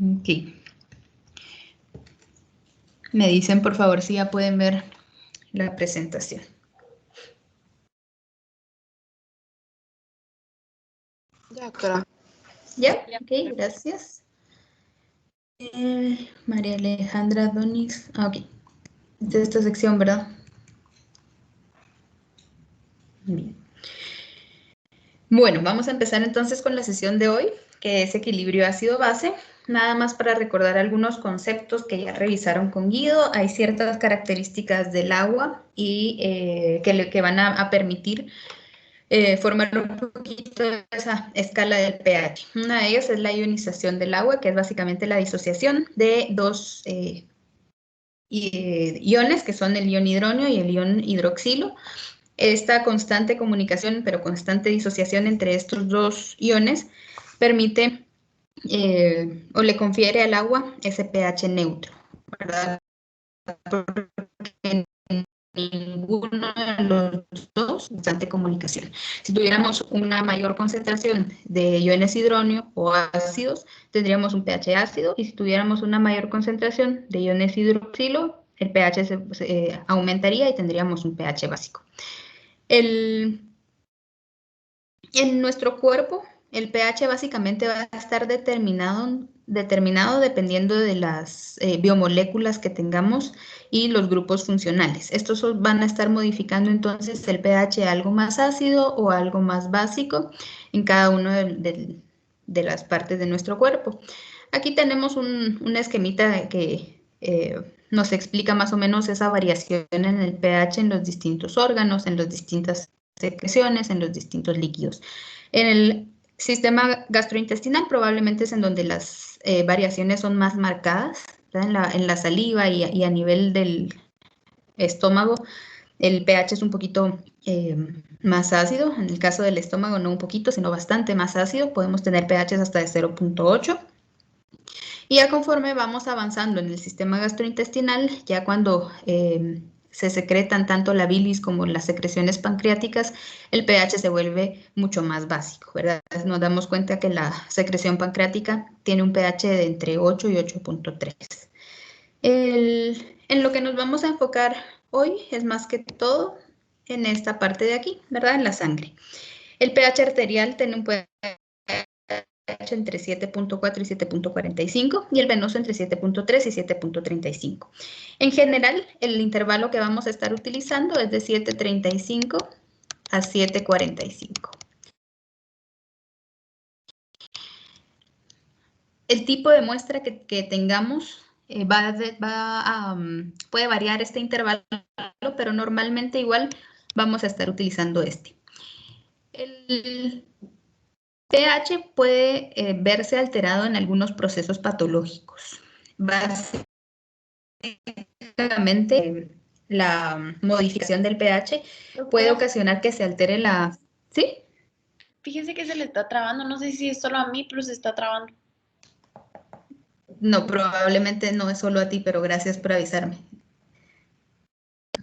Ok. Me dicen, por favor, si ya pueden ver la presentación. Ya, doctora. ¿Ya? Ok, gracias. María Alejandra Donis. Ok. Es de esta sección, ¿verdad? Bien. Bueno, vamos a empezar entonces con la sesión de hoy, que es equilibrio ácido-base. Nada más para recordar algunos conceptos que ya revisaron con Guido. Hay ciertas características del agua y que van a permitir formar un poquito esa escala del pH. Una de ellas es la ionización del agua, que es básicamente la disociación de dos iones, que son el ion hidronio y el ion hidroxilo. Esta constante comunicación, pero constante disociación entre estos dos iones, permite o le confiere al agua ese pH neutro, ¿verdad? Porque ninguno de los dos constante comunicación. Si tuviéramos una mayor concentración de iones hidronio o ácidos, tendríamos un pH ácido, y si tuviéramos una mayor concentración de iones hidroxilo, el pH se aumentaría y tendríamos un pH básico. En nuestro cuerpo, el pH básicamente va a estar determinado dependiendo de las biomoléculas que tengamos y los grupos funcionales. Estos van a estar modificando entonces el pH a algo más ácido o algo más básico en cada una de las partes de nuestro cuerpo. Aquí tenemos un esquemita que nos explica más o menos esa variación en el pH en los distintos órganos, en las distintas secreciones, en los distintos líquidos. En el sistema gastrointestinal probablemente es en donde las variaciones son más marcadas, en la saliva y a nivel del estómago. El pH es un poquito más ácido. En el caso del estómago no un poquito, sino bastante más ácido. Podemos tener pHs hasta de 0.8. Y ya conforme vamos avanzando en el sistema gastrointestinal, ya cuando se secretan tanto la bilis como las secreciones pancreáticas, el pH se vuelve mucho más básico, ¿verdad? Nos damos cuenta que la secreción pancreática tiene un pH de entre 8 y 8.3. En lo que nos vamos a enfocar hoy es más que todo en esta parte de aquí, ¿verdad? En la sangre. El pH arterial tiene un pH entre 7.4 y 7.45 y el venoso entre 7.3 y 7.35. En general, el intervalo que vamos a estar utilizando es de 7.35 a 7.45. El tipo de muestra que tengamos puede variar este intervalo, pero normalmente igual vamos a estar utilizando este. El pH puede verse alterado en algunos procesos patológicos. Básicamente, la modificación del pH puede ocasionar que se altere la... ¿Sí? Fíjense que se le está trabando, no sé si es solo a mí, pero se está trabando. No, probablemente no es solo a ti, pero gracias por avisarme.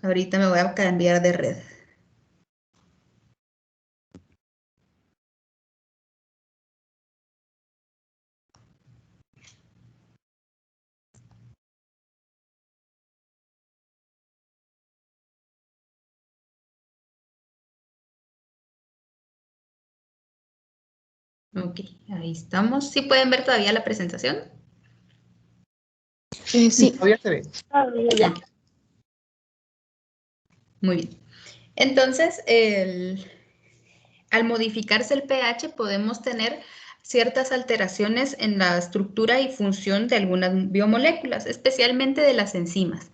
Ahorita me voy a cambiar de red. Ok, ahí estamos. ¿Sí pueden ver todavía la presentación? Sí. Todavía se ve. Ya. Okay. Muy bien. Entonces, al modificarse el pH podemos tener ciertas alteraciones en la estructura y función de algunas biomoléculas, especialmente de las enzimas.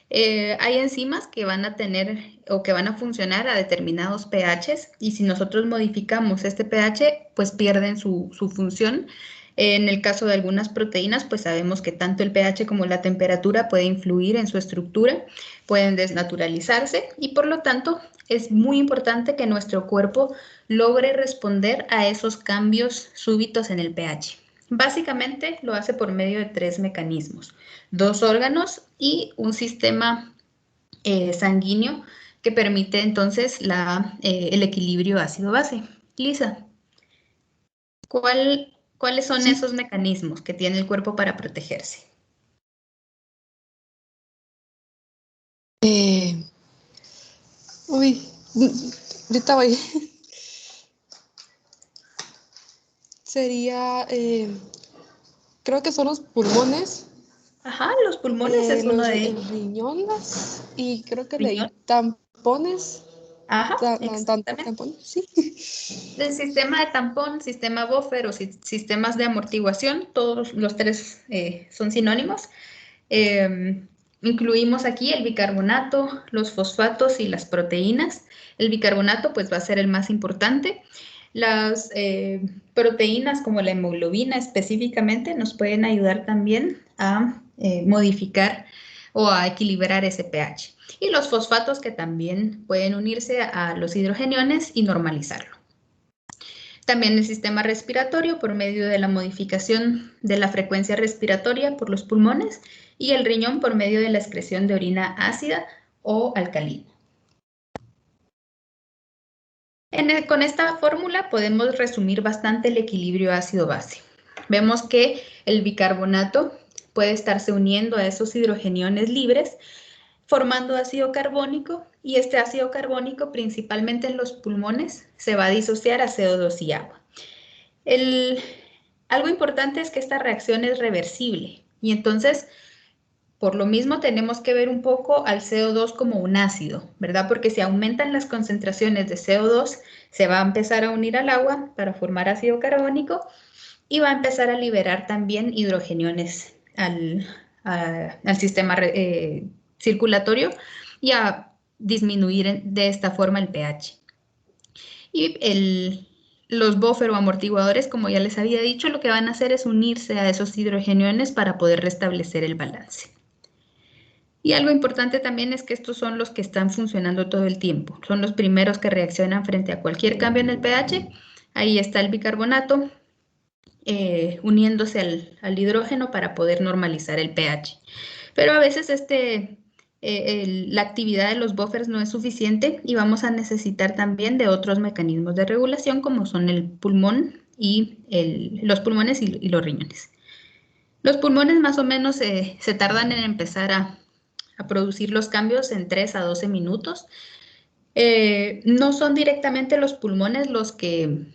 Hay enzimas que van a tener o que van a funcionar a determinados pHs, y si nosotros modificamos este pH, pues pierden su función. En el caso de algunas proteínas, pues sabemos que tanto el pH como la temperatura puede influir en su estructura, pueden desnaturalizarse, y por lo tanto es muy importante que nuestro cuerpo logre responder a esos cambios súbitos en el pH. Básicamente lo hace por medio de 3 mecanismos: 2 órganos y un sistema sanguíneo que permite entonces el equilibrio ácido-base. Lisa, ¿cuál ¿Cuáles son Sí. esos mecanismos que tiene el cuerpo para protegerse? Uy, ahorita voy. Sería, creo que son los pulmones, Ajá, los pulmones es uno de el ellos. riñón, y creo que Riñón. leí tampones, Ajá, exactamente. tampones, sí. El sistema de tampón, sistema buffer o sistemas de amortiguación, todos los tres son sinónimos. Eh, Incluimos aquí el bicarbonato, los fosfatos y las proteínas. El bicarbonato pues va a ser el más importante. Las proteínas como la hemoglobina específicamente nos pueden ayudar también a modificar o a equilibrar ese pH. Y los fosfatos que también pueden unirse a los hidrogeniones y normalizarlo. También el sistema respiratorio por medio de la modificación de la frecuencia respiratoria por los pulmones y el riñón por medio de la excreción de orina ácida o alcalina. Con esta fórmula podemos resumir bastante el equilibrio ácido-base. Vemos que el bicarbonato puede estarse uniendo a esos hidrogeniones libres formando ácido carbónico y este ácido carbónico principalmente en los pulmones se va a disociar a CO2 y agua. Algo importante es que esta reacción es reversible y entonces por lo mismo tenemos que ver un poco al CO2 como un ácido, ¿verdad? Porque si aumentan las concentraciones de CO2 se va a empezar a unir al agua para formar ácido carbónico y va a empezar a liberar también hidrogeniones al sistema circulatorio y a disminuir de esta forma el pH. Y los buffer o amortiguadores, como ya les había dicho, lo que van a hacer es unirse a esos hidrogeniones para poder restablecer el balance. Y algo importante también es que estos son los que están funcionando todo el tiempo. Son los primeros que reaccionan frente a cualquier cambio en el pH. Ahí está el bicarbonato uniéndose al hidrógeno para poder normalizar el pH. Pero a veces la actividad de los buffers no es suficiente y vamos a necesitar también de otros mecanismos de regulación como son el pulmón y los pulmones y los riñones. Los pulmones más o menos se tardan en empezar a producir los cambios en 3 a 12 minutos. No son directamente los pulmones los que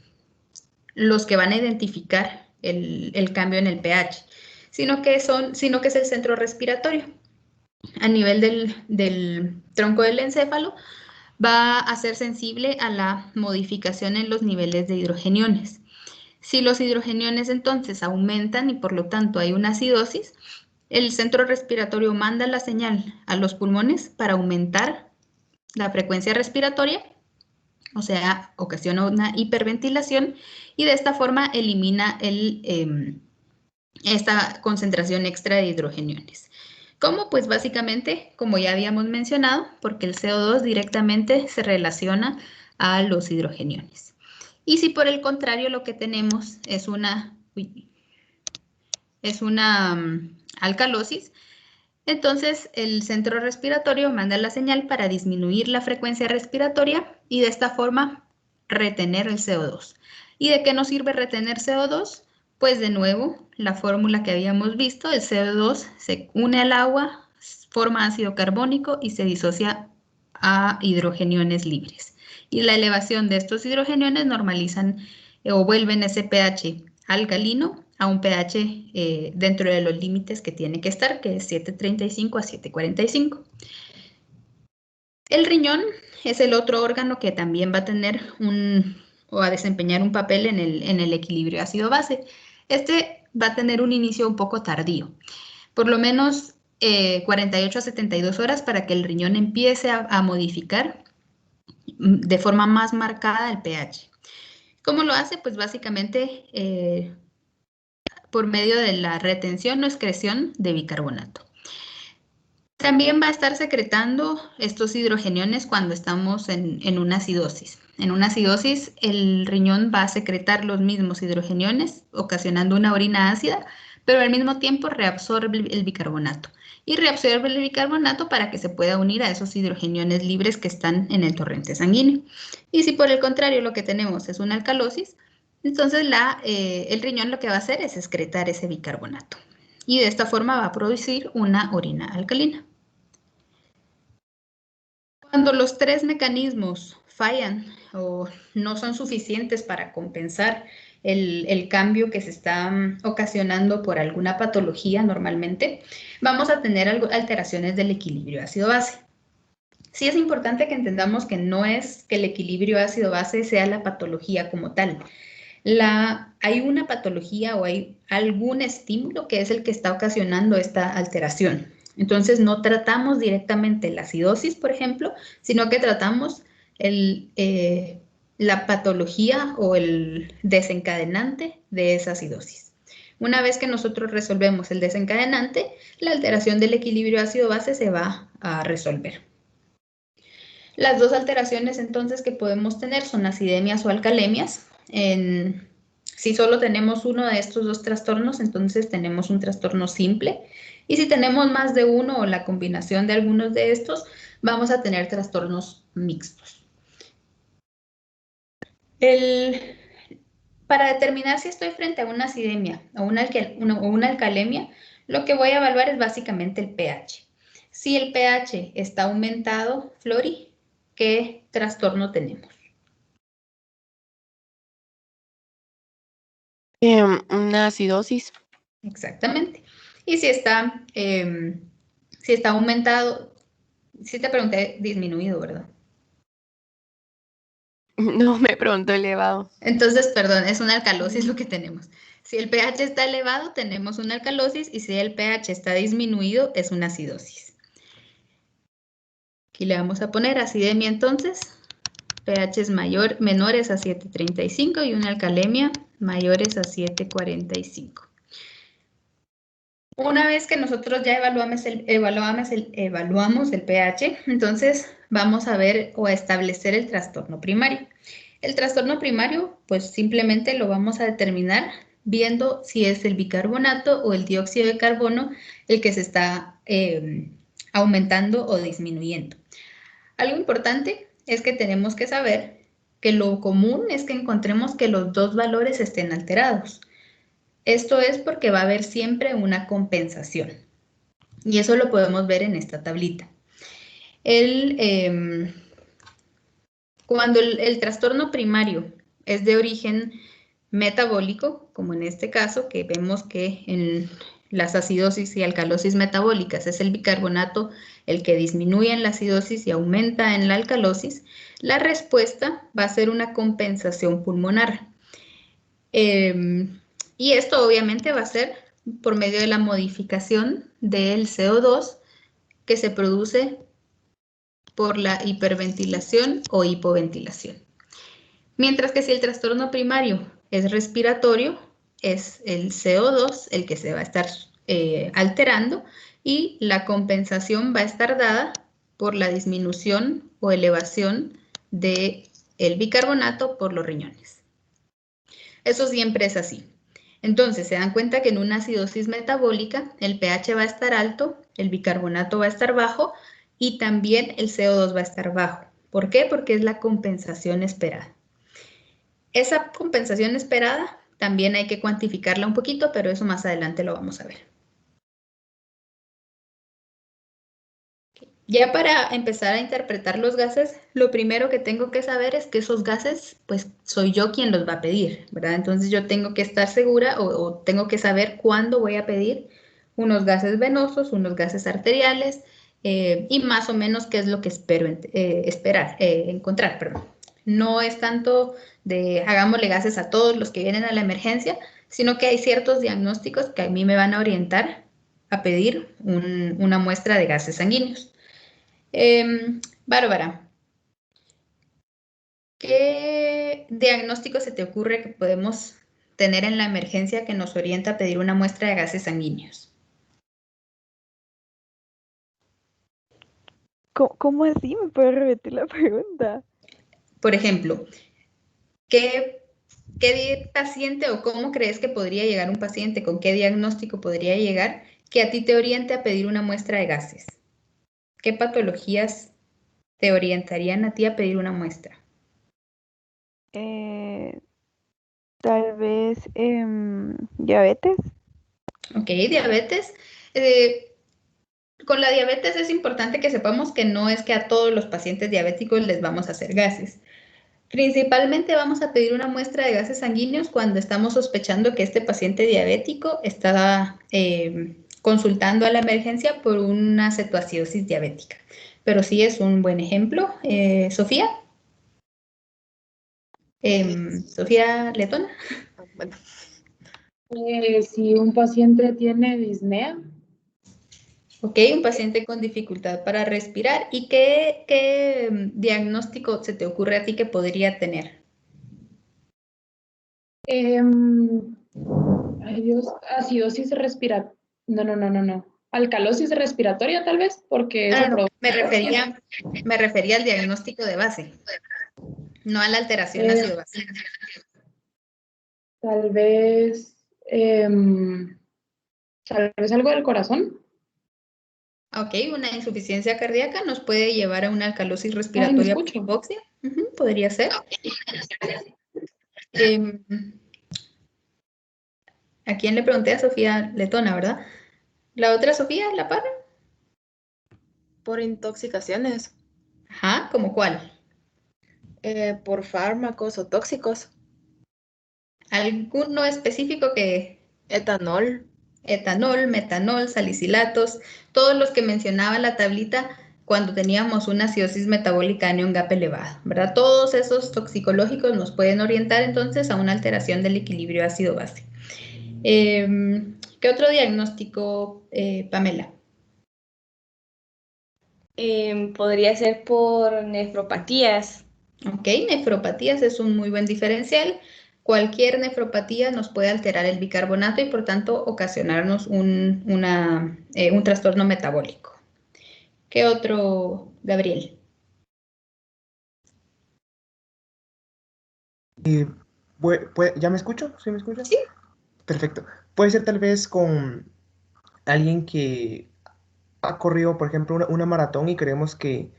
van a identificar el cambio en el pH, sino que es el centro respiratorio. A nivel del tronco del encéfalo, va a ser sensible a la modificación en los niveles de hidrogeniones. Si los hidrogeniones entonces aumentan y por lo tanto hay una acidosis, el centro respiratorio manda la señal a los pulmones para aumentar la frecuencia respiratoria, o sea, ocasiona una hiperventilación y de esta forma elimina esta concentración extra de hidrogeniones. ¿Cómo? Pues básicamente, como ya habíamos mencionado, porque el CO2 directamente se relaciona a los hidrogeniones. Y si por el contrario lo que tenemos es una alcalosis, entonces el centro respiratorio manda la señal para disminuir la frecuencia respiratoria y de esta forma retener el CO2. ¿Y de qué nos sirve retener CO2? Pues de nuevo, la fórmula que habíamos visto, el CO2 se une al agua, forma ácido carbónico y se disocia a hidrogeniones libres. Y la elevación de estos hidrogeniones normalizan o vuelven ese pH alcalino a un pH dentro de los límites que tiene que estar, que es 7.35 a 7.45. El riñón es el otro órgano que también va a tener o a desempeñar un papel en el equilibrio ácido-base. Este va a tener un inicio un poco tardío, por lo menos 48 a 72 horas para que el riñón empiece a modificar de forma más marcada el pH. ¿Cómo lo hace? Pues básicamente por medio de la retención o excreción de bicarbonato. También va a estar secretando estos hidrogeniones cuando estamos en una acidosis. En una acidosis, el riñón va a secretar los mismos hidrogeniones, ocasionando una orina ácida, pero al mismo tiempo reabsorbe el bicarbonato. Y reabsorbe el bicarbonato para que se pueda unir a esos hidrogeniones libres que están en el torrente sanguíneo. Y si por el contrario lo que tenemos es una alcalosis, Entonces el riñón lo que va a hacer es excretar ese bicarbonato y de esta forma va a producir una orina alcalina. Cuando los tres mecanismos fallan o no son suficientes para compensar el cambio que se está ocasionando por alguna patología normalmente, vamos a tener alteraciones del equilibrio ácido-base. Sí es importante que entendamos que no es que el equilibrio ácido-base sea la patología como tal. Hay una patología o hay algún estímulo que es el que está ocasionando esta alteración. Entonces no tratamos directamente la acidosis, por ejemplo, sino que tratamos la patología o el desencadenante de esa acidosis. Una vez que nosotros resolvemos el desencadenante, la alteración del equilibrio ácido-base se va a resolver. Las dos alteraciones entonces que podemos tener son acidemias o alcalemias. Si solo tenemos uno de estos dos trastornos, entonces tenemos un trastorno simple. Y si tenemos más de uno o la combinación de algunos de estos, vamos a tener trastornos mixtos. Para determinar si estoy frente a una acidemia o una alcalemia, lo que voy a evaluar es básicamente el pH. Si el pH está aumentado, Flori, ¿qué trastorno tenemos? Una acidosis. Exactamente. Y si está aumentado, si te pregunté disminuido, ¿verdad? No, me preguntó elevado. Entonces, perdón, es una alcalosis lo que tenemos. Si el pH está elevado, tenemos una alcalosis y si el pH está disminuido, es una acidosis. Aquí le vamos a poner acidemia entonces, pH menores a 7.35 y una alcalemia mayores a 7.45. Una vez que nosotros ya evaluamos el pH, entonces vamos a ver o a establecer el trastorno primario. El trastorno primario, pues simplemente lo vamos a determinar viendo si es el bicarbonato o el dióxido de carbono el que se está aumentando o disminuyendo. Algo importante es que tenemos que saber que lo común es que encontremos que los dos valores estén alterados. Esto es porque va a haber siempre una compensación. Y eso lo podemos ver en esta tablita. Cuando el trastorno primario es de origen metabólico, como en este caso, que vemos que en las acidosis y alcalosis metabólicas es el bicarbonato el que disminuye en la acidosis y aumenta en la alcalosis, la respuesta va a ser una compensación pulmonar. Y esto obviamente va a ser por medio de la modificación del CO2 que se produce por la hiperventilación o hipoventilación. Mientras que si el trastorno primario es respiratorio, es el CO2 el que se va a estar alterando y la compensación va a estar dada por la disminución o elevación del bicarbonato por los riñones. Eso siempre es así. Entonces, se dan cuenta que en una acidosis metabólica el pH va a estar alto, el bicarbonato va a estar bajo y también el CO2 va a estar bajo. ¿Por qué? Porque es la compensación esperada. Esa compensación esperada también hay que cuantificarla un poquito, pero eso más adelante lo vamos a ver. Ya para empezar a interpretar los gases, lo primero que tengo que saber es que esos gases, pues soy yo quien los va a pedir, ¿verdad? Entonces yo tengo que estar segura o tengo que saber cuándo voy a pedir unos gases venosos, unos gases arteriales y más o menos qué es lo que espero encontrar, perdón. No es tanto de hagámosle gases a todos los que vienen a la emergencia, sino que hay ciertos diagnósticos que a mí me van a orientar a pedir una muestra de gases sanguíneos. Bárbara, ¿qué diagnóstico se te ocurre que podemos tener en la emergencia que nos orienta a pedir una muestra de gases sanguíneos? ¿Cómo así? ¿Me puedes repetir la pregunta? Por ejemplo, ¿qué paciente o cómo crees que podría llegar un paciente, con qué diagnóstico podría llegar que a ti te oriente a pedir una muestra de gases? ¿Qué patologías te orientarían a ti a pedir una muestra? Tal vez diabetes. Ok, diabetes. Eh, con la diabetes es importante que sepamos que no es que a todos los pacientes diabéticos les vamos a hacer gases. Principalmente vamos a pedir una muestra de gases sanguíneos cuando estamos sospechando que este paciente diabético está consultando a la emergencia por una cetoacidosis diabética. Pero sí es un buen ejemplo. Sofía. Sofía Letona. Bueno, Si un paciente tiene disnea, Ok, un paciente con dificultad para respirar. ¿Y qué diagnóstico se te ocurre a ti que podría tener? ay Dios, acidosis respiratoria, no. Alcalosis respiratoria tal vez, porque eso No, provoca. me refería al diagnóstico de base, no a la alteración Eh, ácido básica. Tal vez, tal vez algo del corazón. Ok, una insuficiencia cardíaca nos puede llevar a una alcalosis Ay, me respiratoria por escucho. hipoxia. Ujú, podría ser. Em, ¿A quién le pregunté? A Sofía Letona, ¿verdad? ¿La otra Sofía, la par? por intoxicaciones, Ajá, ¿cómo cuál? por fármacos o tóxicos, ¿Alguno específico que etanol. etanol, metanol, salicilatos, todos los que mencionaba la tablita cuando teníamos una acidosis metabólica anion gap elevado, ¿verdad? Todos esos toxicológicos nos pueden orientar entonces a una alteración del equilibrio ácido-base. ¿Qué otro diagnóstico, Pamela? Podría ser por nefropatías. Ok, nefropatías es un muy buen diferencial. Cualquier nefropatía nos puede alterar el bicarbonato y por tanto ocasionarnos un trastorno metabólico. ¿Qué otro, Gabriel? ¿Ya me escucho? ¿Sí me escuchas? Sí. Perfecto. Puede ser tal vez con alguien que ha corrido, por ejemplo, una maratón y creemos que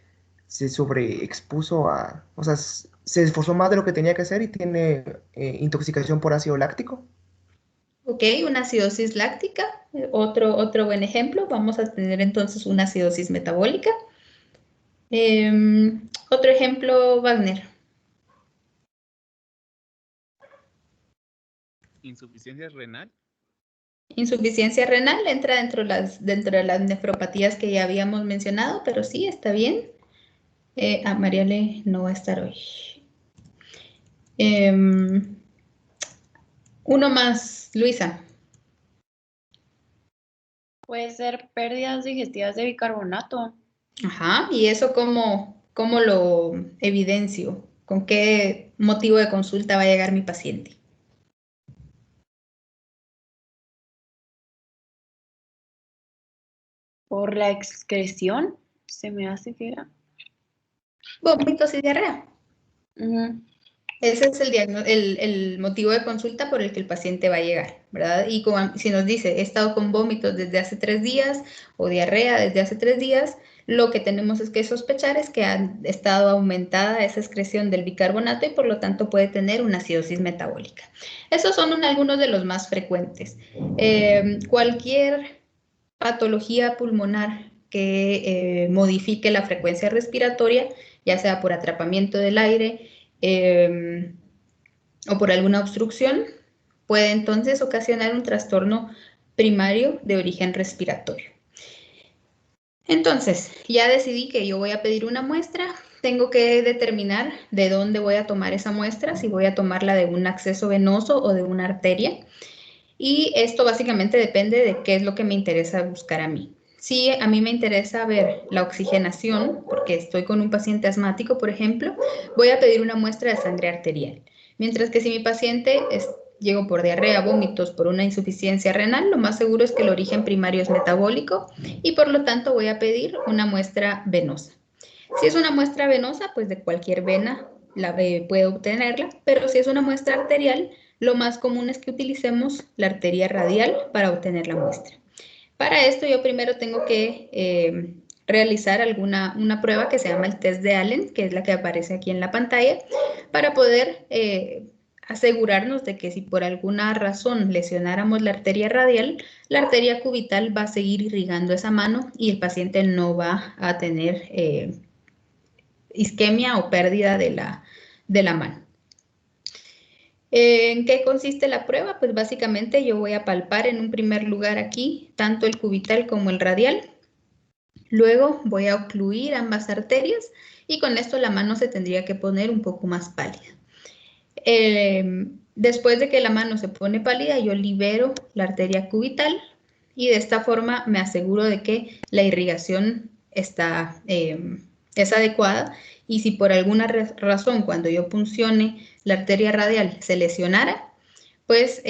se sobreexpuso o sea, se esforzó más de lo que tenía que hacer y tiene intoxicación por ácido láctico. Ok, una acidosis láctica, otro buen ejemplo. Vamos a tener entonces una acidosis metabólica. Otro ejemplo, Wagner. Insuficiencia renal. Insuficiencia renal entra dentro de las nefropatías que ya habíamos mencionado, pero sí, está bien. Mariale no va a estar hoy. Uno más, Luisa. Puede ser pérdidas digestivas de bicarbonato. Ajá, ¿y eso cómo lo evidencio? ¿Con qué motivo de consulta va a llegar mi paciente? Por la excreción, se me hace que era. Vómitos y diarrea. Ujú. Ese es el motivo de consulta por el que el paciente va a llegar, ¿verdad? Y si nos dice, he estado con vómitos desde hace 3 días o diarrea desde hace 3 días, lo que tenemos es que sospechar es que ha estado aumentada esa excreción del bicarbonato y por lo tanto puede tener una acidosis metabólica. Esos son algunos de los más frecuentes. Cualquier patología pulmonar que modifique la frecuencia respiratoria, ya sea por atrapamiento del aire, o por alguna obstrucción, puede entonces ocasionar un trastorno primario de origen respiratorio. Entonces, ya decidí que yo voy a pedir una muestra, tengo que determinar de dónde voy a tomar esa muestra, si voy a tomarla de un acceso venoso o de una arteria. Y esto básicamente depende de qué es lo que me interesa buscar a mí. Si a mí me interesa ver la oxigenación, porque estoy con un paciente asmático, por ejemplo, voy a pedir una muestra de sangre arterial. Mientras que si mi paciente llego por diarrea, vómitos, por una insuficiencia renal, lo más seguro es que el origen primario es metabólico y por lo tanto voy a pedir una muestra venosa. Si es una muestra venosa, pues de cualquier vena puedo obtenerla, pero si es una muestra arterial, lo más común es que utilicemos la arteria radial para obtener la muestra. Para esto yo primero tengo que realizar una prueba que se llama el test de Allen, que es la que aparece aquí en la pantalla, para poder asegurarnos de que si por alguna razón lesionáramos la arteria radial, la arteria cubital va a seguir irrigando esa mano y el paciente no va a tener isquemia o pérdida de la mano. ¿En qué consiste la prueba? Pues básicamente yo voy a palpar en un primer lugar aquí tanto el cubital como el radial. Luego voy a ocluir ambas arterias y con esto la mano se tendría que poner un poco más pálida. Después de que la mano se pone pálida, yo libero la arteria cubital y de esta forma me aseguro de que la irrigación es adecuada, y si por alguna razón cuando yo puncione la arteria radial se lesionara, pues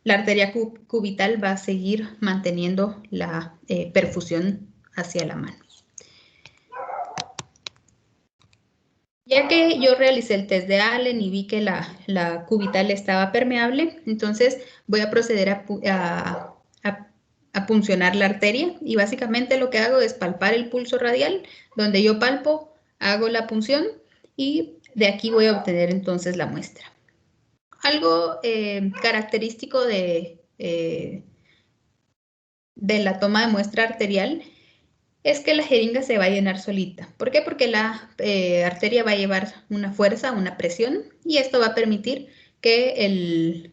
la arteria cubital va a seguir manteniendo la perfusión hacia la mano. Ya que yo realicé el test de Allen y vi que la cubital estaba permeable, entonces voy a proceder a puncionar la arteria, y básicamente lo que hago es palpar el pulso radial. Donde yo palpo, hago la punción y de aquí voy a obtener entonces la muestra. Algo característico de la toma de muestra arterial es que la jeringa se va a llenar solita. ¿Por qué? Porque la arteria va a llevar una fuerza, una presión, y esto va a permitir que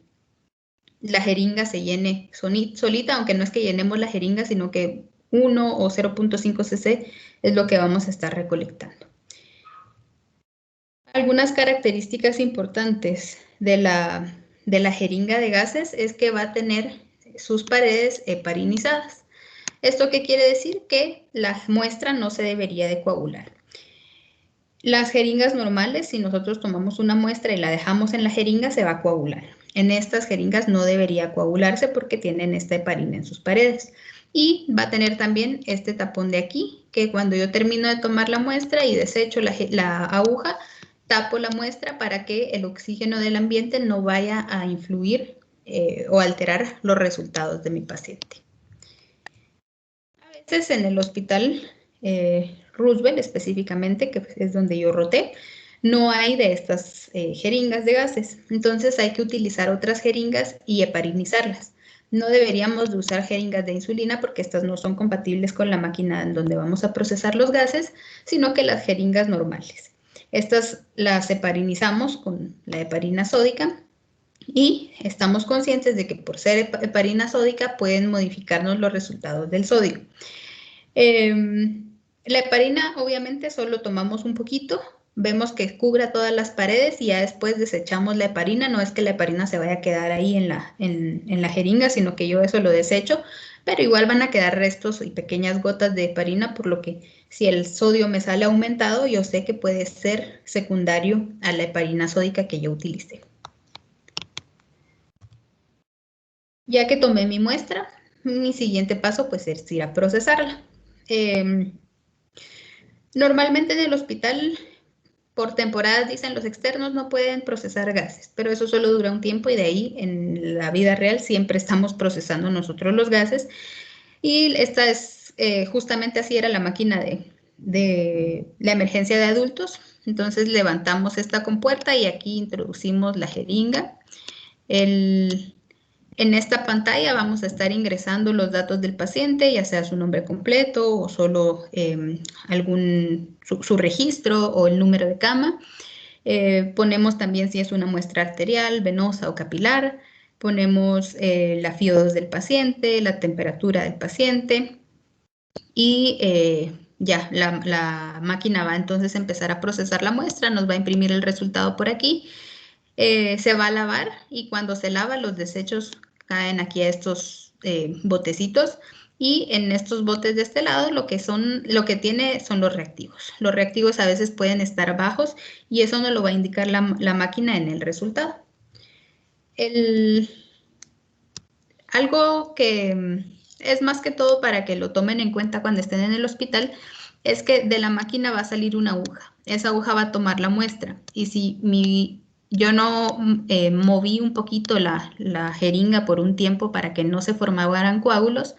la jeringa se llene solita, aunque no es que llenemos la jeringa, sino que 1 o 0.5 cc es lo que vamos a estar recolectando. Algunas características importantes de la jeringa de gases es que va a tener sus paredes heparinizadas. ¿Esto qué quiere decir? Que la muestra no se debería de coagular. Las jeringas normales, si nosotros tomamos una muestra y la dejamos en la jeringa, se va a coagular. En estas jeringas no debería coagularse porque tienen esta heparina en sus paredes. Y va a tener también este tapón de aquí, que cuando yo termino de tomar la muestra y desecho la aguja, tapo la muestra para que el oxígeno del ambiente no vaya a influir o alterar los resultados de mi paciente. A veces en el hospital Roosevelt específicamente, que es donde yo roté, no hay de estas jeringas de gases. Entonces hay que utilizar otras jeringas y heparinizarlas. No deberíamos de usar jeringas de insulina porque estas no son compatibles con la máquina en donde vamos a procesar los gases, sino que las jeringas normales. Estas las heparinizamos con la heparina sódica y estamos conscientes de que por ser heparina sódica pueden modificarnos los resultados del sodio. La heparina obviamente solo tomamos un poquito, vemos que cubra todas las paredes y ya después desechamos la heparina. No es que la heparina se vaya a quedar ahí en la jeringa, sino que yo eso lo desecho, pero igual van a quedar restos y pequeñas gotas de heparina, por lo que si el sodio me sale aumentado, yo sé que puede ser secundario a la heparina sódica que yo utilicé. Ya que tomé mi muestra, mi siguiente paso pues es ir a procesarla. Normalmente en el hospital, por temporadas, dicen los externos no pueden procesar gases, pero eso solo dura un tiempo y de ahí en la vida real siempre estamos procesando nosotros los gases. Y esta es justamente así era la máquina de la emergencia de adultos. Entonces levantamos esta compuerta y aquí introducimos la jeringa. En esta pantalla vamos a estar ingresando los datos del paciente, ya sea su nombre completo o solo su registro o el número de cama. Ponemos también si es una muestra arterial, venosa o capilar. Ponemos la FIO2 del paciente, la temperatura del paciente y ya la máquina va entonces a empezar a procesar la muestra, nos va a imprimir el resultado por aquí. Se va a lavar y cuando se lava los desechos caen aquí a estos botecitos, y en estos botes de este lado lo que tiene son los reactivos. Los reactivos a veces pueden estar bajos y eso nos lo va a indicar la máquina en el resultado. Algo que es más que todo para que lo tomen en cuenta cuando estén en el hospital es que de la máquina va a salir una aguja. Esa aguja va a tomar la muestra y si yo no moví un poquito la jeringa por un tiempo para que no se formaran coágulos,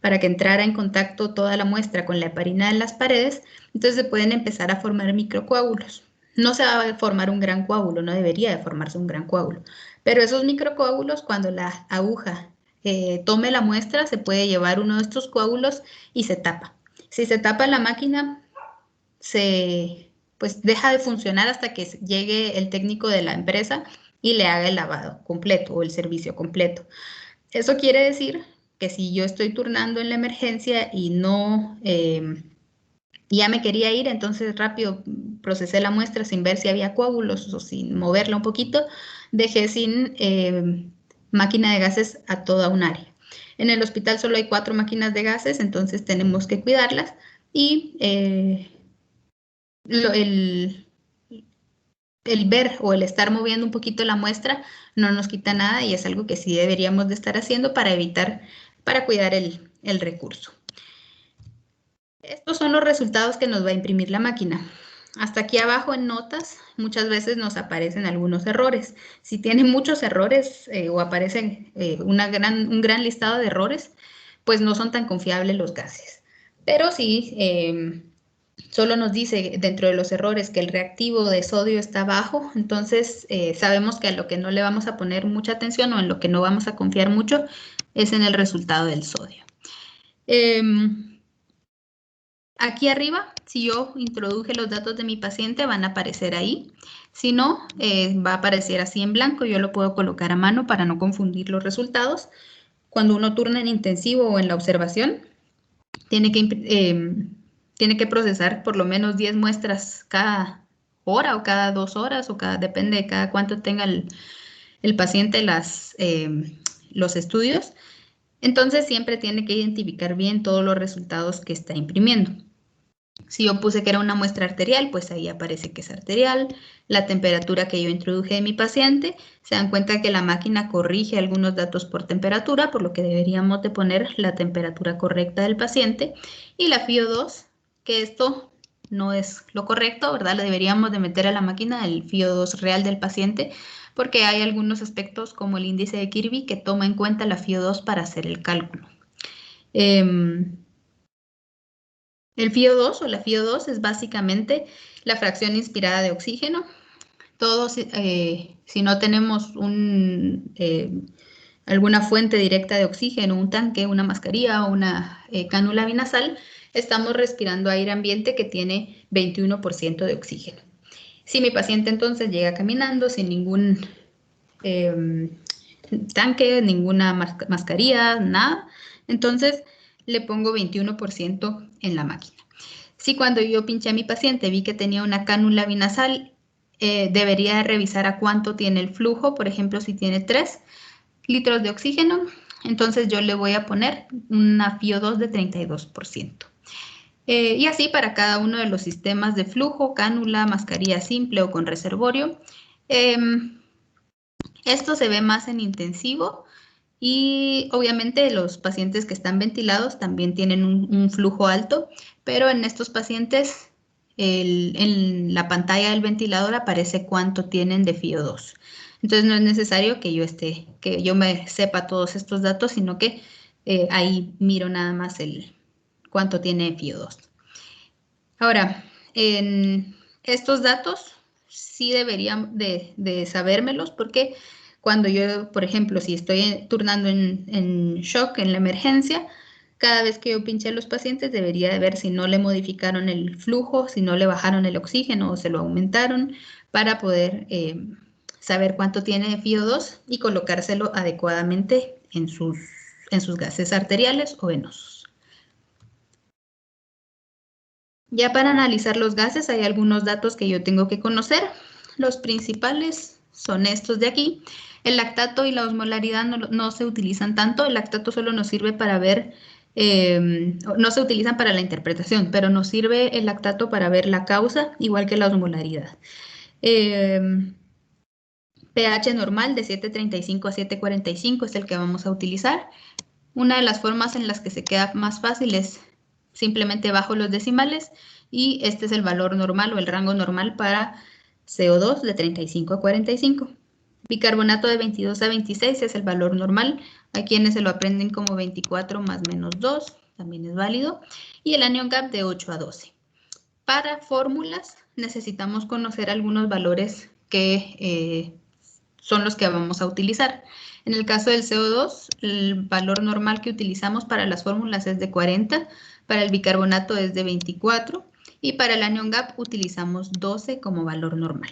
para que entrara en contacto toda la muestra con la heparina en las paredes, entonces se pueden empezar a formar microcoágulos. no se va a formar un gran coágulo, no debería de formarse un gran coágulo. Pero esos microcoágulos, cuando la aguja tome la muestra, se puede llevar uno de estos coágulos y se tapa. Si se tapa la máquina, pues deja de funcionar hasta que llegue el técnico de la empresa y le haga el lavado completo o el servicio completo. Eso quiere decir que si yo estoy turnando en la emergencia y no, ya me quería ir, entonces rápido procesé la muestra sin ver si había coágulos o sin moverla un poquito, dejé sin máquina de gases a toda un área. En el hospital solo hay 4 máquinas de gases, entonces tenemos que cuidarlas y el ver o el estar moviendo un poquito la muestra no nos quita nada y es algo que sí deberíamos de estar haciendo para cuidar el recurso. Estos son los resultados que nos va a imprimir la máquina. Hasta aquí abajo en notas muchas veces nos aparecen algunos errores. Si tiene muchos errores o aparecen un gran listado de errores, pues no son tan confiables los gases. Pero si solo nos dice dentro de los errores que el reactivo de sodio está bajo, entonces sabemos que a lo que no le vamos a poner mucha atención o en lo que no vamos a confiar mucho es en el resultado del sodio. Aquí arriba, si yo introduje los datos de mi paciente, van a aparecer ahí. Si no, va a aparecer así en blanco. Yo lo puedo colocar a mano para no confundir los resultados. Cuando uno turna en intensivo o en la observación, tiene que procesar por lo menos 10 muestras cada hora o cada 2 horas, o depende de cada cuánto tenga el paciente los estudios. Entonces siempre tiene que identificar bien todos los resultados que está imprimiendo. Si yo puse que era una muestra arterial, pues ahí aparece que es arterial. La temperatura que yo introduje de mi paciente, se dan cuenta que la máquina corrige algunos datos por temperatura, por lo que deberíamos de poner la temperatura correcta del paciente. Y la FIO2, que esto no es lo correcto, ¿verdad? Le deberíamos de meter a la máquina el FIO2 real del paciente, porque hay algunos aspectos como el índice de Kirby que toma en cuenta la FIO2 para hacer el cálculo. El FIO2 o la FIO2 es básicamente la fracción inspirada de oxígeno. Todos, si no tenemos alguna fuente directa de oxígeno, un tanque, una mascarilla o una cánula binasal, estamos respirando aire ambiente que tiene 21% de oxígeno. Si mi paciente entonces llega caminando sin ningún tanque, ninguna mascarilla, nada, entonces le pongo 21% en la máquina. Si cuando yo pinché a mi paciente vi que tenía una cánula binasal, debería revisar a cuánto tiene el flujo. Por ejemplo, si tiene 3 litros de oxígeno, entonces yo le voy a poner una FIO2 de 32%. Y así para cada uno de los sistemas de flujo, cánula, mascarilla simple o con reservorio. Esto se ve más en intensivo y obviamente los pacientes que están ventilados también tienen un flujo alto, pero en estos pacientes en la pantalla del ventilador aparece cuánto tienen de FIO2. Entonces no es necesario que yo me sepa todos estos datos, sino que ahí miro nada más cuánto tiene FIO2. Ahora, en estos datos sí deberían de sabérmelos, porque cuando yo, por ejemplo, si estoy turnando en shock, en la emergencia, cada vez que yo pinché a los pacientes debería de ver si no le modificaron el flujo, si no le bajaron el oxígeno o se lo aumentaron, para poder saber cuánto tiene de FIO2 y colocárselo adecuadamente en sus gases arteriales o venosos. Ya para analizar los gases hay algunos datos que yo tengo que conocer. Los principales son estos de aquí. El lactato y la osmolaridad no se utilizan tanto. El lactato solo nos sirve para ver, no se utilizan para la interpretación, pero nos sirve el lactato para ver la causa, igual que la osmolaridad. pH normal de 7.35 a 7.45 es el que vamos a utilizar. Una de las formas en las que se queda más fácil es simplemente bajo los decimales, y este es el valor normal o el rango normal para CO2 de 35 a 45. Bicarbonato de 22 a 26 es el valor normal. Hay quienes se lo aprenden como 24 más menos 2, también es válido. Y el anion gap de 8 a 12. Para fórmulas necesitamos conocer algunos valores que son los que vamos a utilizar. En el caso del CO2, el valor normal que utilizamos para las fórmulas es de 40, para el bicarbonato es de 24 y para el anion gap utilizamos 12 como valor normal.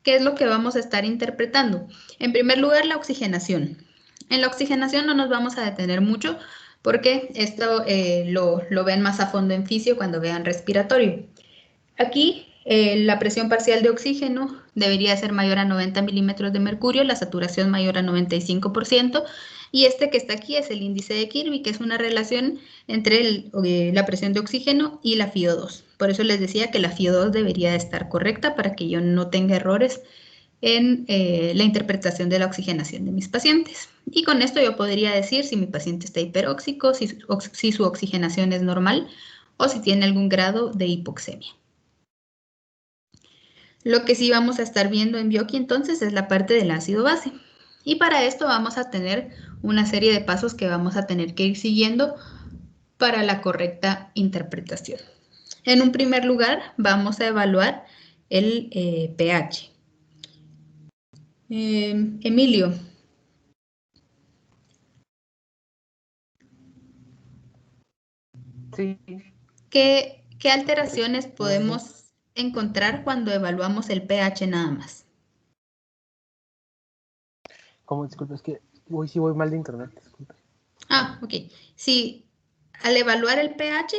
¿Qué es lo que vamos a estar interpretando? En primer lugar, la oxigenación. En la oxigenación no nos vamos a detener mucho porque esto lo ven más a fondo en fisio cuando vean respiratorio. Aquí la presión parcial de oxígeno debería ser mayor a 90 milímetros de mercurio, la saturación mayor a 95%, y este que está aquí es el índice de Kirby, que es una relación entre la presión de oxígeno y la FiO2. Por eso les decía que la FiO2 debería de estar correcta para que yo no tenga errores en la interpretación de la oxigenación de mis pacientes. Y con esto yo podría decir si mi paciente está hiperóxico, si su oxigenación es normal o si tiene algún grado de hipoxemia. Lo que sí vamos a estar viendo en Bioqui entonces es la parte del ácido base. Y para esto vamos a tener una serie de pasos que vamos a tener que ir siguiendo para la correcta interpretación. En un primer lugar vamos a evaluar el pH. Emilio. Sí. ¿Qué alteraciones podemos encontrar cuando evaluamos el pH nada más? ¿Cómo? Disculpe, es que hoy sí voy mal de internet, disculpe. Ah, ok. Sí, al evaluar el pH,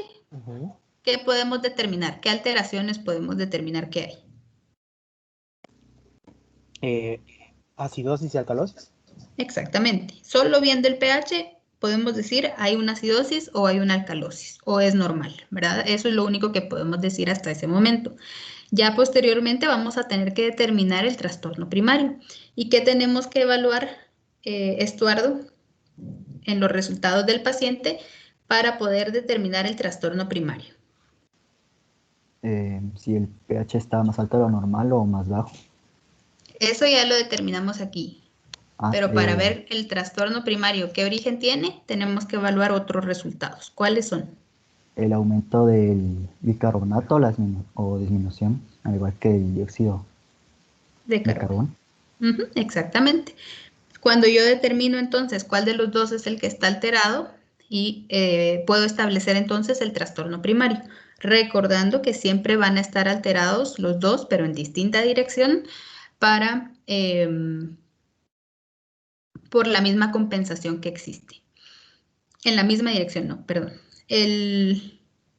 ¿qué podemos determinar? ¿Qué alteraciones podemos determinar que hay? Acidosis y alcalosis. Exactamente. Solo viendo el pH podemos decir hay una acidosis o hay una alcalosis o es normal, ¿verdad? Eso es lo único que podemos decir hasta ese momento. Ya posteriormente vamos a tener que determinar el trastorno primario. ¿Y qué tenemos que evaluar, Estuardo, en los resultados del paciente para poder determinar el trastorno primario? Si el pH está más alto de lo normal o más bajo. Eso ya lo determinamos aquí. Pero para ver el trastorno primario, ¿qué origen tiene? Tenemos que evaluar otros resultados. ¿Cuáles son? El aumento del bicarbonato o disminución, al igual que el dióxido de carbono. Exactamente. Cuando yo determino entonces cuál de los dos es el que está alterado y puedo establecer entonces el trastorno primario, recordando que siempre van a estar alterados los dos, pero en distinta dirección para... por la misma compensación que existe. En la misma dirección, no, perdón.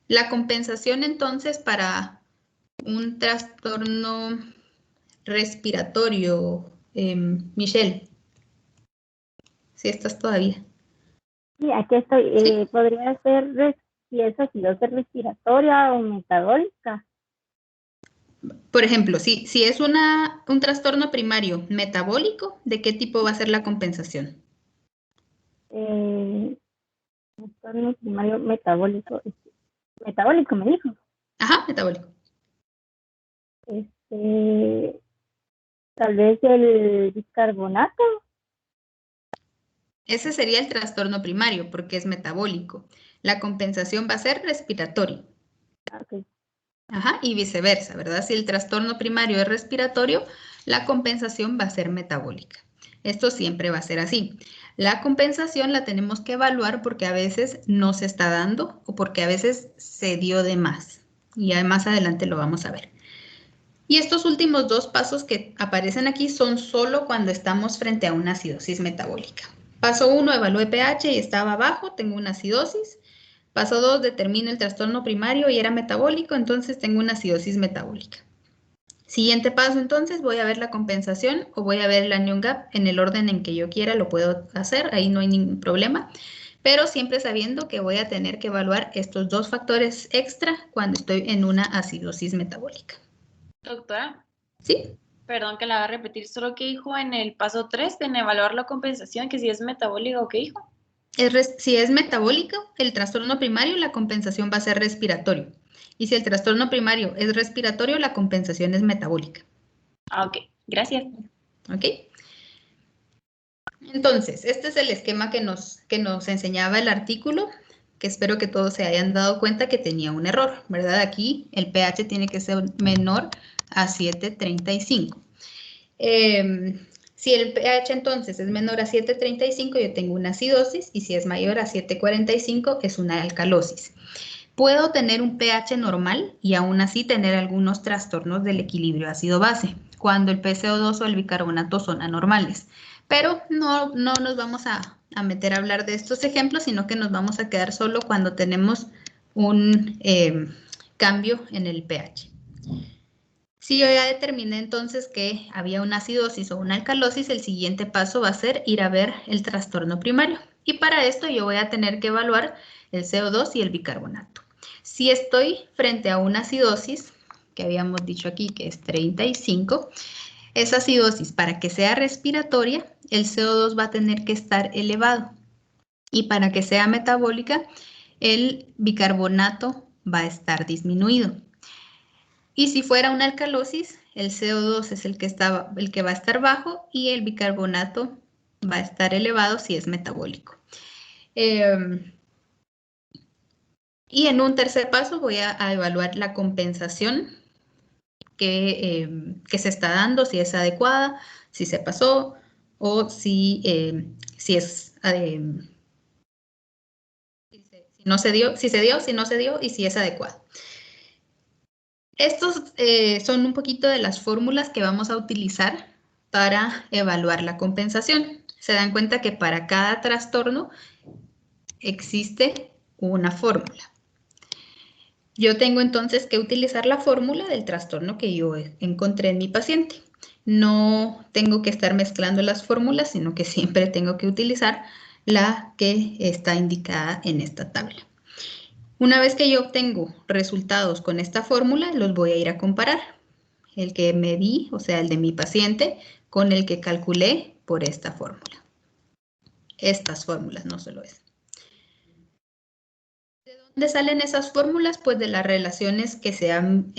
La compensación entonces para un trastorno respiratorio, Michelle, si estás todavía. Sí, aquí estoy. ¿Sí? ¿Podría ser si es acidosis respiratoria o metabólica? Por ejemplo, si es un trastorno primario metabólico, ¿de qué tipo va a ser la compensación? Trastorno primario metabólico. Metabólico, me dijo. Ajá, metabólico. Tal vez el bicarbonato. Ese sería el trastorno primario porque es metabólico. La compensación va a ser respiratorio. Okay. Ajá, y viceversa, ¿verdad? Si el trastorno primario es respiratorio, la compensación va a ser metabólica. Esto siempre va a ser así. La compensación la tenemos que evaluar porque a veces no se está dando o porque a veces se dio de más. Y ya más adelante lo vamos a ver. Y estos últimos dos pasos que aparecen aquí son solo cuando estamos frente a una acidosis metabólica. Paso 1, evalúe pH y estaba bajo, tengo una acidosis. Paso 2, determino el trastorno primario y era metabólico, entonces tengo una acidosis metabólica. Siguiente paso, entonces, voy a ver la compensación o voy a ver el anion gap en el orden en que yo quiera, lo puedo hacer, ahí no hay ningún problema, pero siempre sabiendo que voy a tener que evaluar estos dos factores extra cuando estoy en una acidosis metabólica. Doctora. ¿Sí? Perdón que la haga repetir, solo que dijo en el paso 3, en evaluar la compensación, que si es metabólico, ¿qué dijo? Si es metabólico, el trastorno primario, la compensación va a ser respiratorio. Y si el trastorno primario es respiratorio, la compensación es metabólica. Ok, gracias. Ok. Entonces, este es el esquema que nos enseñaba el artículo. que espero que todos se hayan dado cuenta que tenía un error, ¿verdad? Aquí el pH tiene que ser menor a 7.35. Si el pH entonces es menor a 7.35, yo tengo una acidosis, y si es mayor a 7.45 es una alcalosis. Puedo tener un pH normal y aún así tener algunos trastornos del equilibrio ácido-base, cuando el PCO2 o el bicarbonato son anormales. Pero no nos vamos a meter a hablar de estos ejemplos, sino que nos vamos a quedar solo cuando tenemos un cambio en el pH. Si yo ya determiné entonces que había una acidosis o una alcalosis, el siguiente paso va a ser ir a ver el trastorno primario. Y para esto yo voy a tener que evaluar el CO2 y el bicarbonato. Si estoy frente a una acidosis, que habíamos dicho aquí que es 35, esa acidosis, para que sea respiratoria, el CO2 va a tener que estar elevado. Y para que sea metabólica, el bicarbonato va a estar disminuido. Y si fuera una alcalosis, el CO2 es el que va a estar bajo y el bicarbonato va a estar elevado si es metabólico. Y en un tercer paso voy a evaluar la compensación que se está dando, si es adecuada, si se pasó o si no se dio, si no se dio y si es adecuado. Estos son un poquito de las fórmulas que vamos a utilizar para evaluar la compensación. Se dan cuenta que para cada trastorno existe una fórmula. Yo tengo entonces que utilizar la fórmula del trastorno que yo encontré en mi paciente. No tengo que estar mezclando las fórmulas, sino que siempre tengo que utilizar la que está indicada en esta tabla. Una vez que yo obtengo resultados con esta fórmula, los voy a ir a comparar. El que medí, o sea, el de mi paciente, con el que calculé por esta fórmula. Estas fórmulas, no solo esa. ¿De dónde salen esas fórmulas? Pues de las relaciones que se han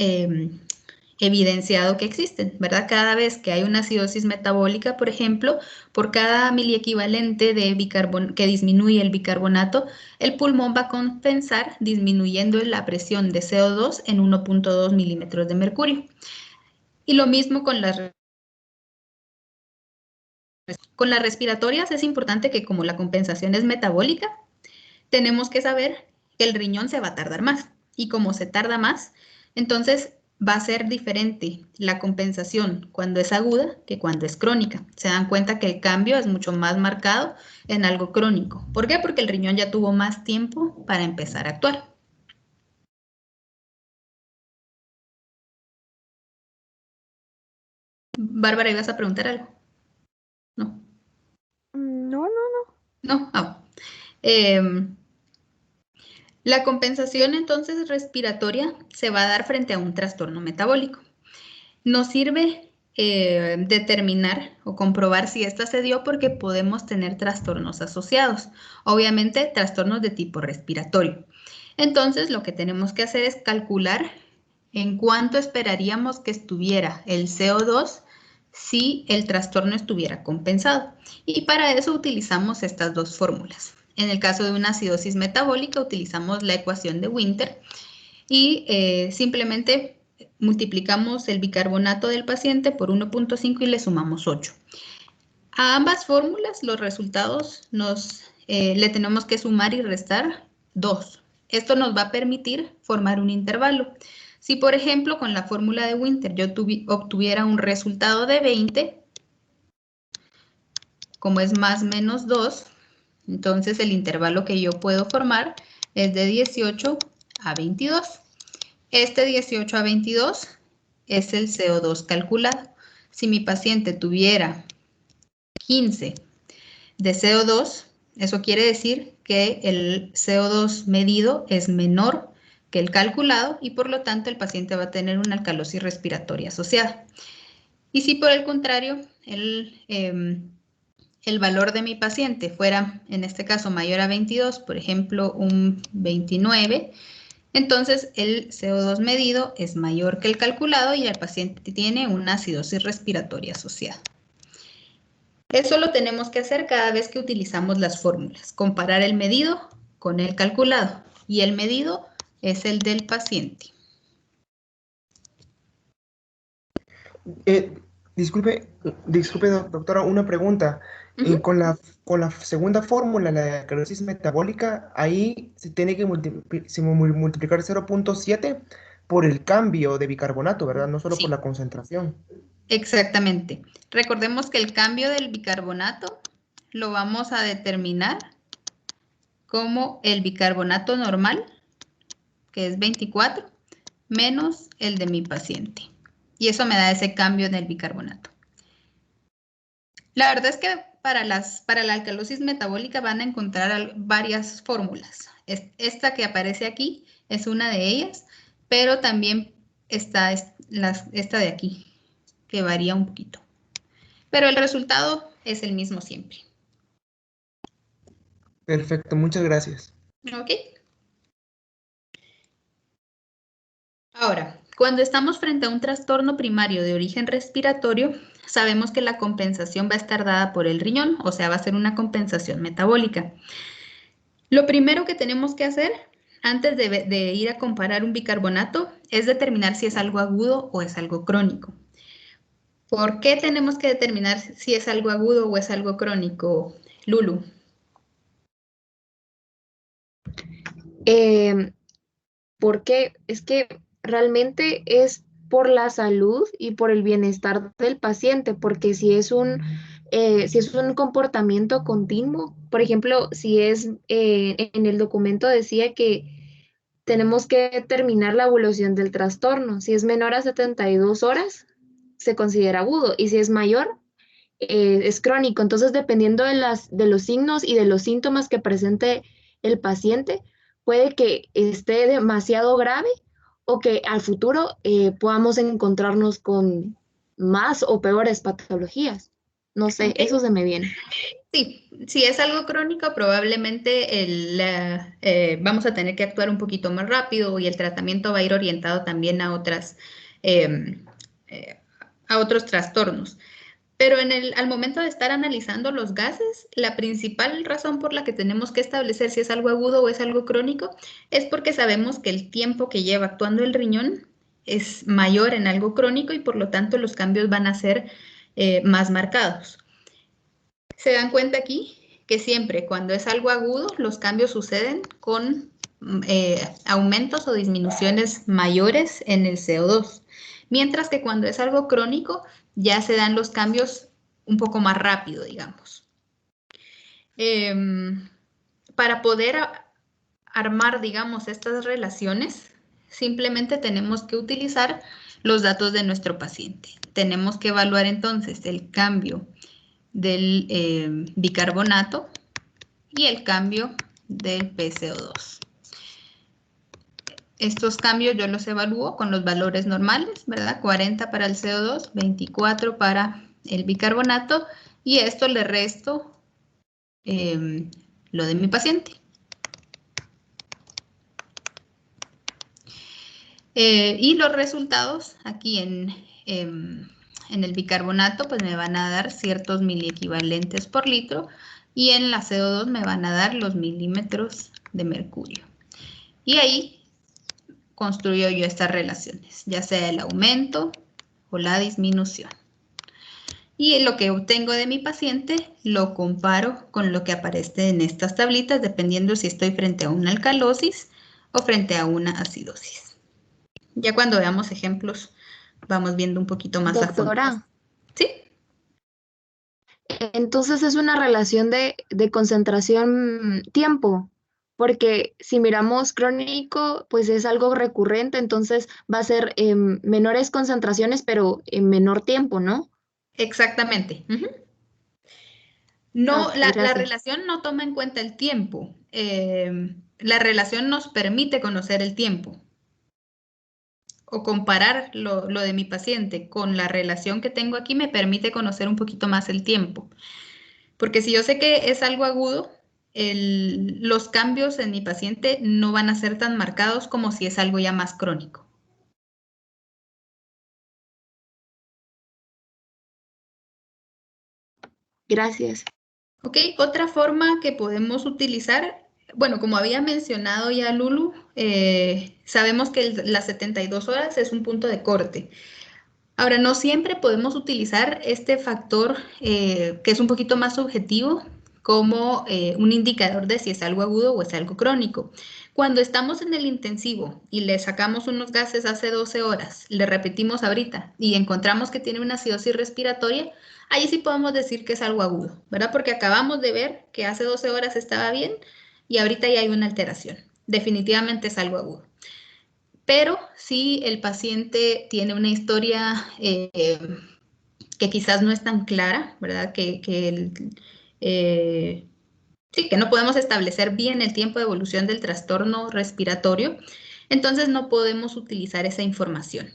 evidenciado que existen, ¿verdad? Cada vez que hay una acidosis metabólica, por ejemplo, por cada miliequivalente de que disminuye el bicarbonato, el pulmón va a compensar disminuyendo la presión de CO2 en 1.2 milímetros de mercurio. Y lo mismo con las respiratorias. Es importante que, como la compensación es metabólica, tenemos que saber que el riñón se va a tardar más. Y como se tarda más, entonces va a ser diferente la compensación cuando es aguda que cuando es crónica. Se dan cuenta que el cambio es mucho más marcado en algo crónico. ¿Por qué? Porque el riñón ya tuvo más tiempo para empezar a actuar. Bárbara, ¿ibas a preguntar algo? No. No. No. La compensación entonces respiratoria se va a dar frente a un trastorno metabólico. Nos sirve determinar o comprobar si esta se dio porque podemos tener trastornos asociados. Obviamente, trastornos de tipo respiratorio. Entonces, lo que tenemos que hacer es calcular en cuánto esperaríamos que estuviera el CO2 si el trastorno estuviera compensado. Y para eso utilizamos estas dos fórmulas. En el caso de una acidosis metabólica utilizamos la ecuación de Winter y simplemente multiplicamos el bicarbonato del paciente por 1.5 y le sumamos 8. A ambas fórmulas los resultados le tenemos que sumar y restar 2. Esto nos va a permitir formar un intervalo. Si, por ejemplo, con la fórmula de Winter yo obtuviera un resultado de 20, como es más menos 2, entonces el intervalo que yo puedo formar es de 18 a 22. Este 18 a 22 es el CO2 calculado. Si mi paciente tuviera 15 de CO2, eso quiere decir que el CO2 medido es menor que el calculado y por lo tanto el paciente va a tener una alcalosis respiratoria asociada. Y si por el contrario el valor de mi paciente fuera, en este caso, mayor a 22, por ejemplo, un 29, entonces el CO2 medido es mayor que el calculado y el paciente tiene una acidosis respiratoria asociada. Eso lo tenemos que hacer cada vez que utilizamos las fórmulas, comparar el medido con el calculado y el medido es el del paciente. Disculpe, doctora, una pregunta. Con la segunda fórmula, la alcalosis metabólica, ahí se tiene que multiplicar 0.7 por el cambio de bicarbonato, ¿verdad? No solo por Sí. la concentración. Exactamente. Recordemos que el cambio del bicarbonato lo vamos a determinar como el bicarbonato normal, que es 24, menos el de mi paciente. Y eso me da ese cambio en el bicarbonato. La verdad es que para la alcalosis metabólica van a encontrar varias fórmulas. Esta que aparece aquí es una de ellas, pero también está esta de aquí, que varía un poquito. Pero el resultado es el mismo siempre. Perfecto, muchas gracias. ¿Ok? Ahora, cuando estamos frente a un trastorno primario de origen respiratorio, sabemos que la compensación va a estar dada por el riñón, o sea, va a ser una compensación metabólica. Lo primero que tenemos que hacer antes de ir a comparar un bicarbonato es determinar si es algo agudo o es algo crónico. ¿Por qué tenemos que determinar si es algo agudo o es algo crónico, Lulu? Porque es que realmente es por la salud y por el bienestar del paciente, porque si es un comportamiento continuo, por ejemplo, si es en el documento decía que tenemos que determinar la evolución del trastorno. Si es menor a 72 horas, se considera agudo, y si es mayor, es crónico. Entonces, dependiendo de los signos y de los síntomas que presente el paciente, puede que esté demasiado grave o que al futuro podamos encontrarnos con más o peores patologías. No sé, Okay. eso se me viene. Sí, si es algo crónico, probablemente vamos a tener que actuar un poquito más rápido y el tratamiento va a ir orientado también a otros trastornos. Pero al momento de estar analizando los gases, la principal razón por la que tenemos que establecer si es algo agudo o es algo crónico es porque sabemos que el tiempo que lleva actuando el riñón es mayor en algo crónico y por lo tanto los cambios van a ser más marcados. Se dan cuenta aquí que siempre cuando es algo agudo, los cambios suceden con aumentos o disminuciones mayores en el CO2, mientras que cuando es algo crónico, ya se dan los cambios un poco más rápido, digamos. Para poder armar, digamos, estas relaciones, simplemente tenemos que utilizar los datos de nuestro paciente. Tenemos que evaluar entonces el cambio del bicarbonato y el cambio del PCO2. Estos cambios yo los evalúo con los valores normales, ¿verdad? 40 para el CO2, 24 para el bicarbonato y esto le resto lo de mi paciente. Y los resultados aquí en el bicarbonato pues me van a dar ciertos miliequivalentes por litro y en la CO2 me van a dar los milímetros de mercurio. Y ahí construyo yo estas relaciones, ya sea el aumento o la disminución. Y lo que obtengo de mi paciente lo comparo con lo que aparece en estas tablitas, dependiendo si estoy frente a una alcalosis o frente a una acidosis. Ya cuando veamos ejemplos, vamos viendo un poquito más a fondo. Doctora. ¿Sí? Entonces es una relación de concentración-tiempo, porque si miramos crónico, pues es algo recurrente, entonces va a ser menores concentraciones, pero en menor tiempo, ¿no? Exactamente. No, Okay, la relación no toma en cuenta el tiempo. La relación nos permite conocer el tiempo o comparar lo de mi paciente con la relación que tengo aquí me permite conocer un poquito más el tiempo. Porque si yo sé que es algo agudo, los cambios en mi paciente no van a ser tan marcados como si es algo ya más crónico. Gracias. Ok, otra forma que podemos utilizar bueno, como había mencionado ya Lulu, sabemos que las 72 horas es un punto de corte. Ahora, no siempre podemos utilizar este factor que es un poquito más subjetivo como un indicador de si es algo agudo o es algo crónico. Cuando estamos en el intensivo y le sacamos unos gases hace 12 horas, le repetimos ahorita y encontramos que tiene una acidosis respiratoria, ahí sí podemos decir que es algo agudo, ¿verdad? Porque acabamos de ver que hace 12 horas estaba bien y ahorita ya hay una alteración. Definitivamente es algo agudo. Pero si el paciente tiene una historia que quizás no es tan clara, ¿verdad? Sí, que no podemos establecer bien el tiempo de evolución del trastorno respiratorio, entonces no podemos utilizar esa información.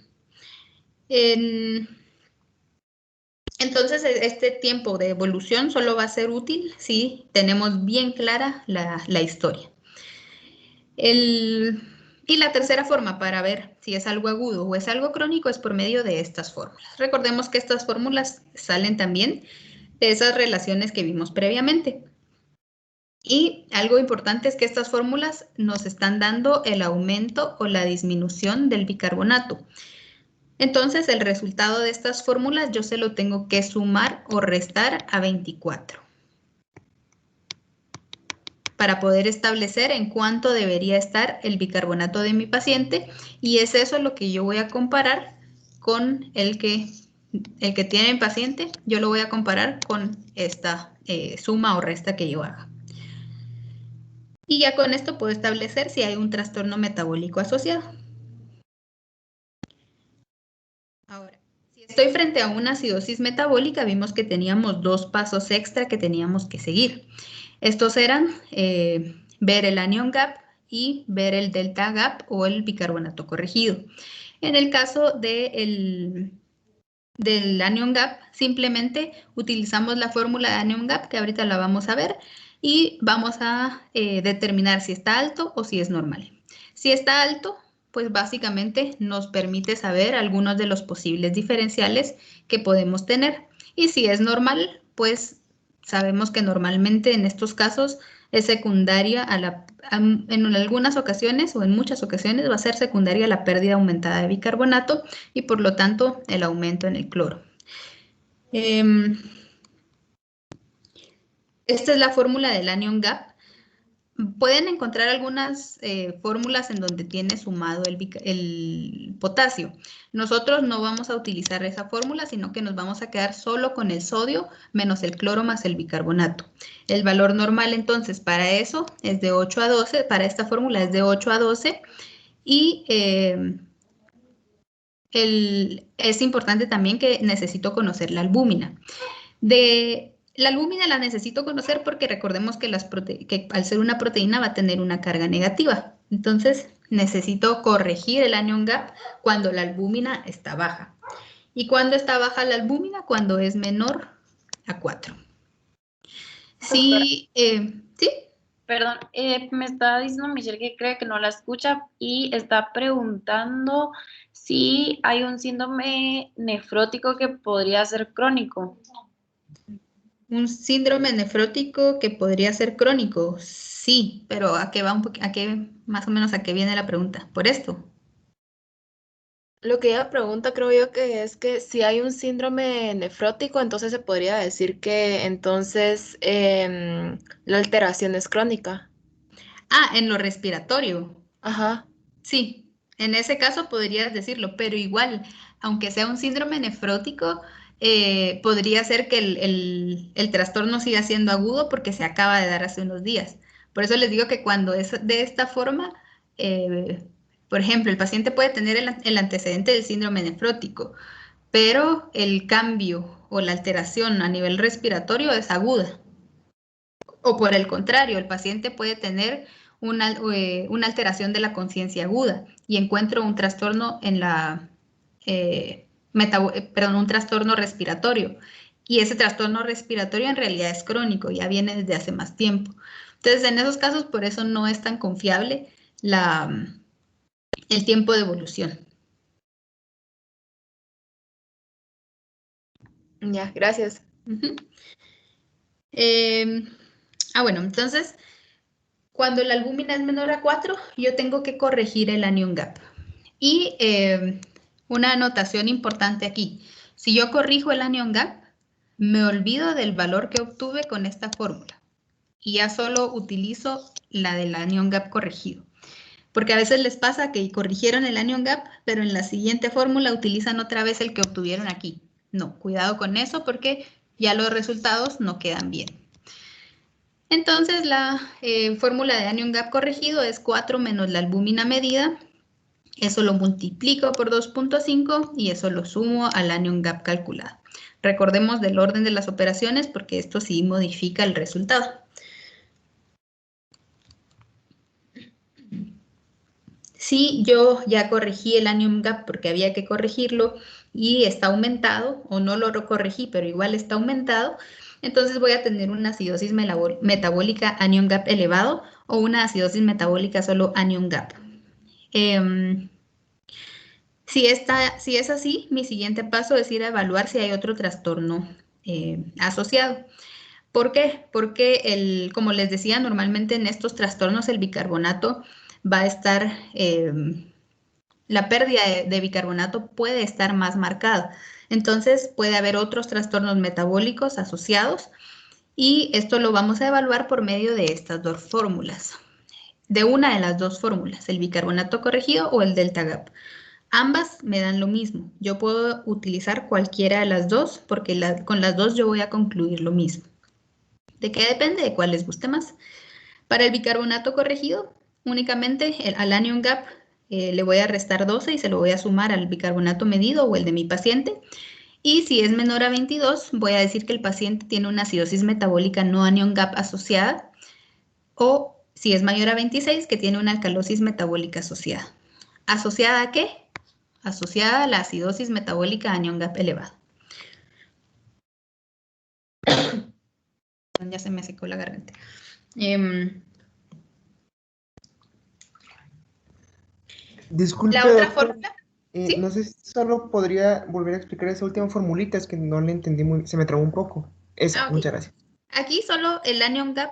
Entonces, este tiempo de evolución solo va a ser útil si tenemos bien clara la historia. Y la tercera forma para ver si es algo agudo o es algo crónico es por medio de estas fórmulas. Recordemos que estas fórmulas salen también de esas relaciones que vimos previamente. Y algo importante es que estas fórmulas nos están dando el aumento o la disminución del bicarbonato. Entonces, el resultado de estas fórmulas yo se lo tengo que sumar o restar a 24 para poder establecer en cuánto debería estar el bicarbonato de mi paciente, y es eso lo que yo voy a comparar con el que tiene mi paciente. Yo lo voy a comparar con esta suma o resta que yo haga. Y ya con esto puedo establecer si hay un trastorno metabólico asociado. Ahora, si estoy frente a una acidosis metabólica, vimos que teníamos dos pasos extra que teníamos que seguir. Estos eran ver el anion gap y ver el delta gap o el bicarbonato corregido. En el caso del anion gap, simplemente utilizamos la fórmula de anion gap, que ahorita la vamos a ver, y vamos a determinar si está alto o si es normal. Si está alto, pues básicamente nos permite saber algunos de los posibles diferenciales que podemos tener. Y si es normal, pues sabemos que normalmente en estos casos es secundaria en algunas ocasiones o en muchas ocasiones va a ser secundaria a la pérdida aumentada de bicarbonato y por lo tanto el aumento en el cloro. Esta es la fórmula del anion gap. Pueden encontrar algunas fórmulas en donde tiene sumado el potasio. Nosotros no vamos a utilizar esa fórmula, sino que nos vamos a quedar solo con el sodio menos el cloro más el bicarbonato. El valor normal entonces para eso es de 8 a 12, para esta fórmula es de 8 a 12 y es importante también que necesito conocer la albúmina. La albúmina la necesito conocer porque recordemos que al ser una proteína va a tener una carga negativa. Entonces necesito corregir el anion gap cuando la albúmina está baja. ¿Y cuándo está baja la albúmina? Cuando es menor a 4. Sí, ¿sí? Perdón, me está diciendo Michelle que cree que no la escucha y está preguntando si hay un síndrome nefrótico que podría ser crónico. Un síndrome nefrótico que podría ser crónico, sí, pero ¿a qué va más o menos a qué viene la pregunta? ¿Por esto? Lo que ella pregunta, creo yo, que es que si hay un síndrome nefrótico, entonces se podría decir que entonces la alteración es crónica. Ah, en lo respiratorio. Ajá. Sí, en ese caso podrías decirlo, pero igual, aunque sea un síndrome nefrótico, podría ser que el trastorno siga siendo agudo porque se acaba de dar hace unos días. Por eso les digo que cuando es de esta forma, por ejemplo, el paciente puede tener el antecedente del síndrome nefrótico, pero el cambio o la alteración a nivel respiratorio es aguda. O por el contrario, el paciente puede tener una alteración de la conciencia aguda y encuentro un trastorno un trastorno respiratorio. Y ese trastorno respiratorio en realidad es crónico, ya viene desde hace más tiempo. Entonces, en esos casos, por eso no es tan confiable el tiempo de evolución. Ya, gracias. Bueno, entonces, Cuando la albúmina es menor a 4, yo tengo que corregir el anion gap. Y una anotación importante aquí. Si yo corrijo el anion gap, me olvido del valor que obtuve con esta fórmula. Y ya solo utilizo la del anion gap corregido. Porque a veces les pasa que corrigieron el anion gap, pero en la siguiente fórmula utilizan otra vez el que obtuvieron aquí. No, cuidado con eso porque ya los resultados no quedan bien. Entonces la fórmula de anion gap corregido es 4 menos la albúmina medida. Eso lo multiplico por 2.5 y eso lo sumo al anion gap calculado. Recordemos del orden de las operaciones porque esto sí modifica el resultado. Si yo ya corregí el anion gap porque había que corregirlo y está aumentado, o no lo corregí, pero igual está aumentado, entonces voy a tener una acidosis metabólica anion gap elevado o una acidosis metabólica solo anion gap. Si es así, mi siguiente paso es ir a evaluar si hay otro trastorno asociado. ¿Por qué? Porque, como les decía, normalmente en estos trastornos el bicarbonato va a estar, la pérdida de bicarbonato puede estar más marcada. Entonces puede haber otros trastornos metabólicos asociados y esto lo vamos a evaluar por medio de estas dos fórmulas. De una de las dos fórmulas, el bicarbonato corregido o el delta gap. Ambas me dan lo mismo. Yo puedo utilizar cualquiera de las dos porque con las dos yo voy a concluir lo mismo. ¿De qué depende? De cuál les guste más. Para el bicarbonato corregido, únicamente al anion gap le voy a restar 12 y se lo voy a sumar al bicarbonato medido o el de mi paciente. Y si es menor a 22, voy a decir que el paciente tiene una acidosis metabólica no anion gap asociada. O si es mayor a 26, que tiene una alcalosis metabólica asociada. ¿Asociada a qué? Asociada a la acidosis metabólica anion gap elevado. Ya se me secó la garganta. Disculpe, la otra doctor, fórmula. ¿Sí? no sé si solo podría volver a explicar esa última formulita, es que no le entendí muy, se me trabó un poco. Esa, Okay. muchas gracias. Aquí solo el anion gap,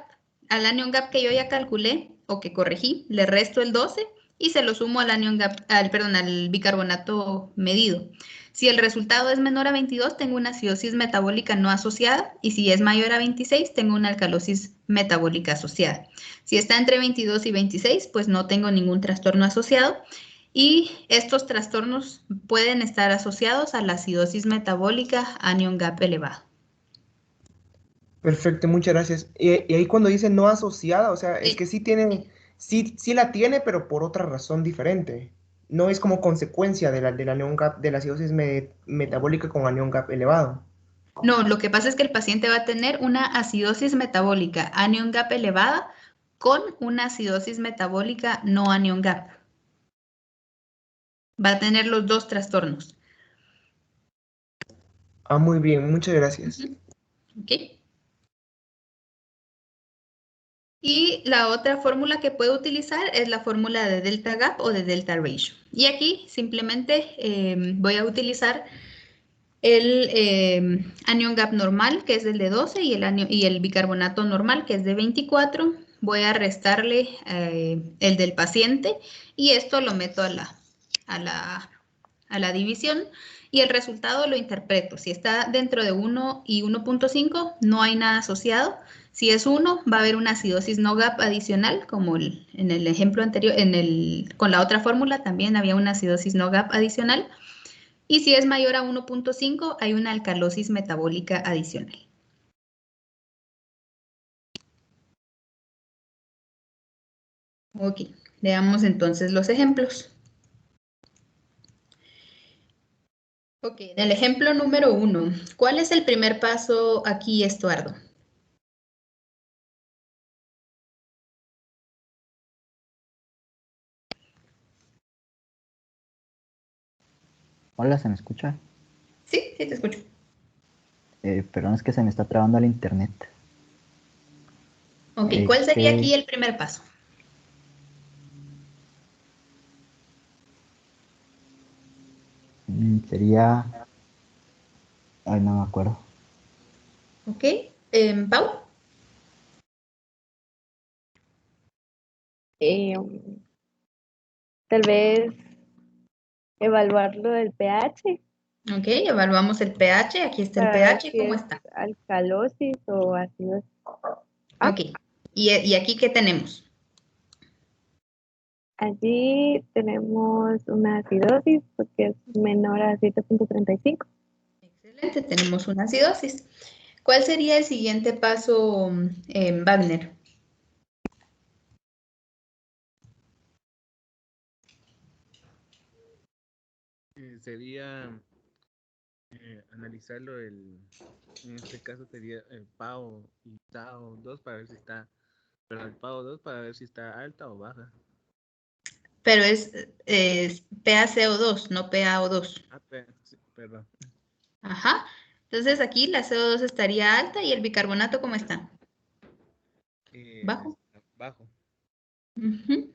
al anion gap que yo ya calculé o que corregí, le resto el 12 y se lo sumo al anion gap, al bicarbonato medido. Si el resultado es menor a 22, tengo una acidosis metabólica no asociada y si es mayor a 26, tengo una alcalosis metabólica asociada. Si está entre 22 y 26, pues no tengo ningún trastorno asociado y estos trastornos pueden estar asociados a la acidosis metabólica anion gap elevado. Perfecto, muchas gracias. Y ahí cuando dice no asociada, o sea, es que sí tiene, sí la tiene, pero por otra razón diferente. No es como consecuencia de la anion gap, de la acidosis metabólica con anion gap elevado. No, lo que pasa es que el paciente va a tener una acidosis metabólica anion gap elevada con una acidosis metabólica no anion gap. Va a tener los dos trastornos. Ah, muy bien, muchas gracias. Ok. Y la otra fórmula que puedo utilizar es la fórmula de delta gap o de delta ratio. Y aquí simplemente voy a utilizar el anion gap normal, que es el de 12, y el bicarbonato normal, que es de 24. Voy a restarle el del paciente y esto lo meto a la división y el resultado lo interpreto. Si está dentro de 1 y 1.5, no hay nada asociado. Si es 1, va a haber una acidosis no gap adicional, como en el ejemplo anterior, con la otra fórmula también había una acidosis no gap adicional. Y si es mayor a 1.5, hay una alcalosis metabólica adicional. Ok, veamos entonces los ejemplos. Ok, en el ejemplo número 1, ¿cuál es el primer paso aquí, Estuardo? Hola, ¿se me escucha? Sí, sí te escucho. Perdón, es que se me está trabando el internet. Ok, ¿cuál sería aquí el primer paso? Sería... Ay, no me acuerdo. Ok, Pau. Eh, Tal vez evaluar lo del pH Ok, evaluamos el pH. Aquí está el para ver pH. si ¿Cómo es está? alcalosis o ácido. Ok. ¿Y aquí qué tenemos? Allí tenemos una acidosis porque es menor a 7.35. Excelente, tenemos una acidosis. ¿Cuál sería el siguiente paso, Wagner? Sería analizarlo, en este caso sería el PAO y TAO2 para ver si está, pero el PAO2 para ver si está alta o baja. Pero es PaCO2, no PaO2. Sí, perdón. Ajá. Entonces aquí la CO2 estaría alta y el bicarbonato, ¿cómo está? Bajo. Bajo. Ujú.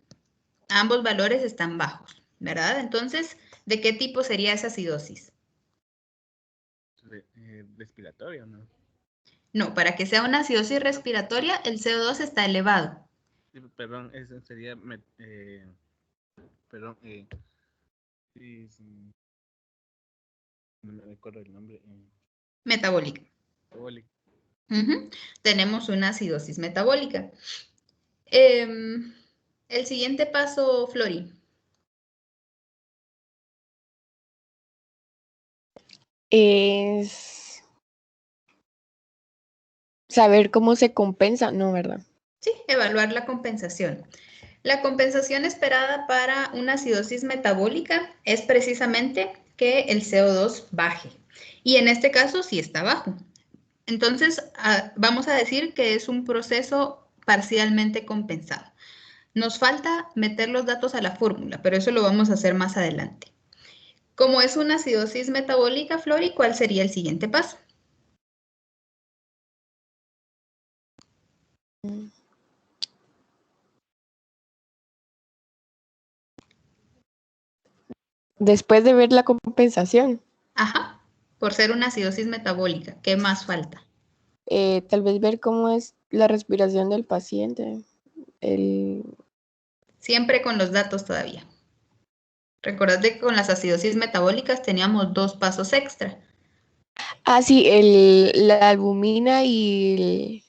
Ambos valores están bajos, ¿verdad? Entonces, ¿de qué tipo sería esa acidosis? Respiratorio, ¿no? No, para que sea una acidosis respiratoria, el CO2 está elevado. Sí, perdón, eso sería, perdón, sí, no me recuerdo el nombre. Metabólica. Metabólico. Ujú. Tenemos una acidosis metabólica. El siguiente paso, Flori. Es saber cómo se compensa, no, ¿verdad? Sí, evaluar la compensación. La compensación esperada para una acidosis metabólica es precisamente que el CO2 baje. Y en este caso sí está bajo. Entonces, vamos a decir que es un proceso parcialmente compensado. Nos falta meter los datos a la fórmula, pero eso lo vamos a hacer más adelante. Como es una acidosis metabólica, Flori, ¿cuál sería el siguiente paso? Después de ver la compensación, Ajá, por ser una acidosis metabólica, ¿qué más falta? tal vez ver cómo es la respiración del paciente. Siempre con los datos todavía. Recordad que con las acidosis metabólicas teníamos 2 pasos extra. Ah, sí, la albumina y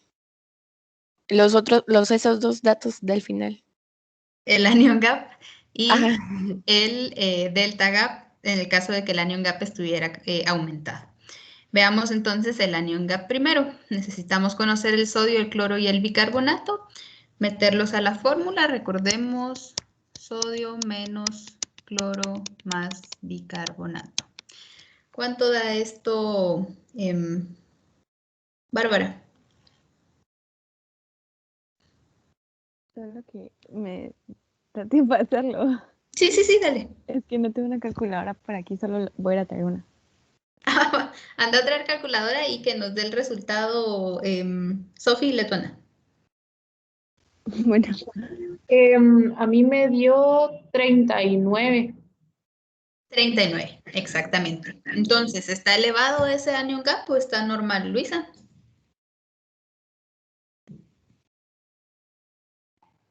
esos dos datos del final. El anion gap y Ajá. el delta gap en el caso de que el anion gap estuviera aumentado. Veamos entonces el anion gap primero. Necesitamos conocer el sodio, el cloro y el bicarbonato, meterlos a la fórmula. Recordemos sodio menos cloro más bicarbonato. ¿Cuánto da esto, Bárbara? Solo que me da tiempo de hacerlo. Sí, dale. Es que no tengo una calculadora por aquí, solo voy a ir a traer una. Anda a traer calculadora y que nos dé el resultado, Sofi y Letona. Bueno. A mí me dio 39. 39, exactamente. Entonces, ¿está elevado ese anion gap o está normal, Luisa?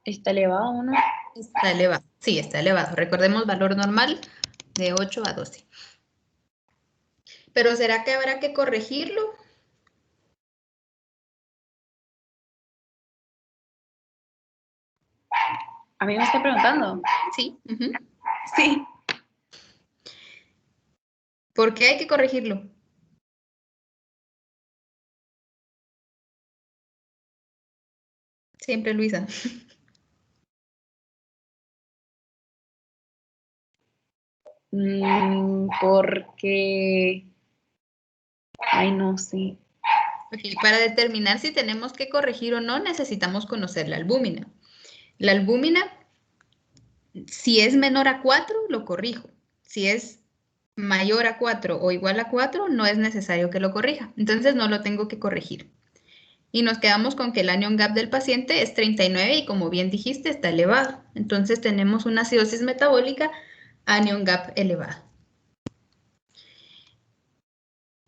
¿Está elevado o no? Está elevado. Sí, está elevado. Recordemos valor normal de 8 a 12. Pero ¿será que habrá que corregirlo? ¿A mí me está preguntando? Sí. Sí. ¿Por qué hay que corregirlo? Siempre, Luisa. Porque... Ay, no sé. Ok, para determinar si tenemos que corregir o no, necesitamos conocer la albúmina. La albúmina, si es menor a 4, lo corrijo. Si es mayor a 4 o igual a 4, no es necesario que lo corrija. Entonces no lo tengo que corregir. Y nos quedamos con que el anion gap del paciente es 39 y como bien dijiste, está elevado. Entonces tenemos una acidosis metabólica, anion gap elevado.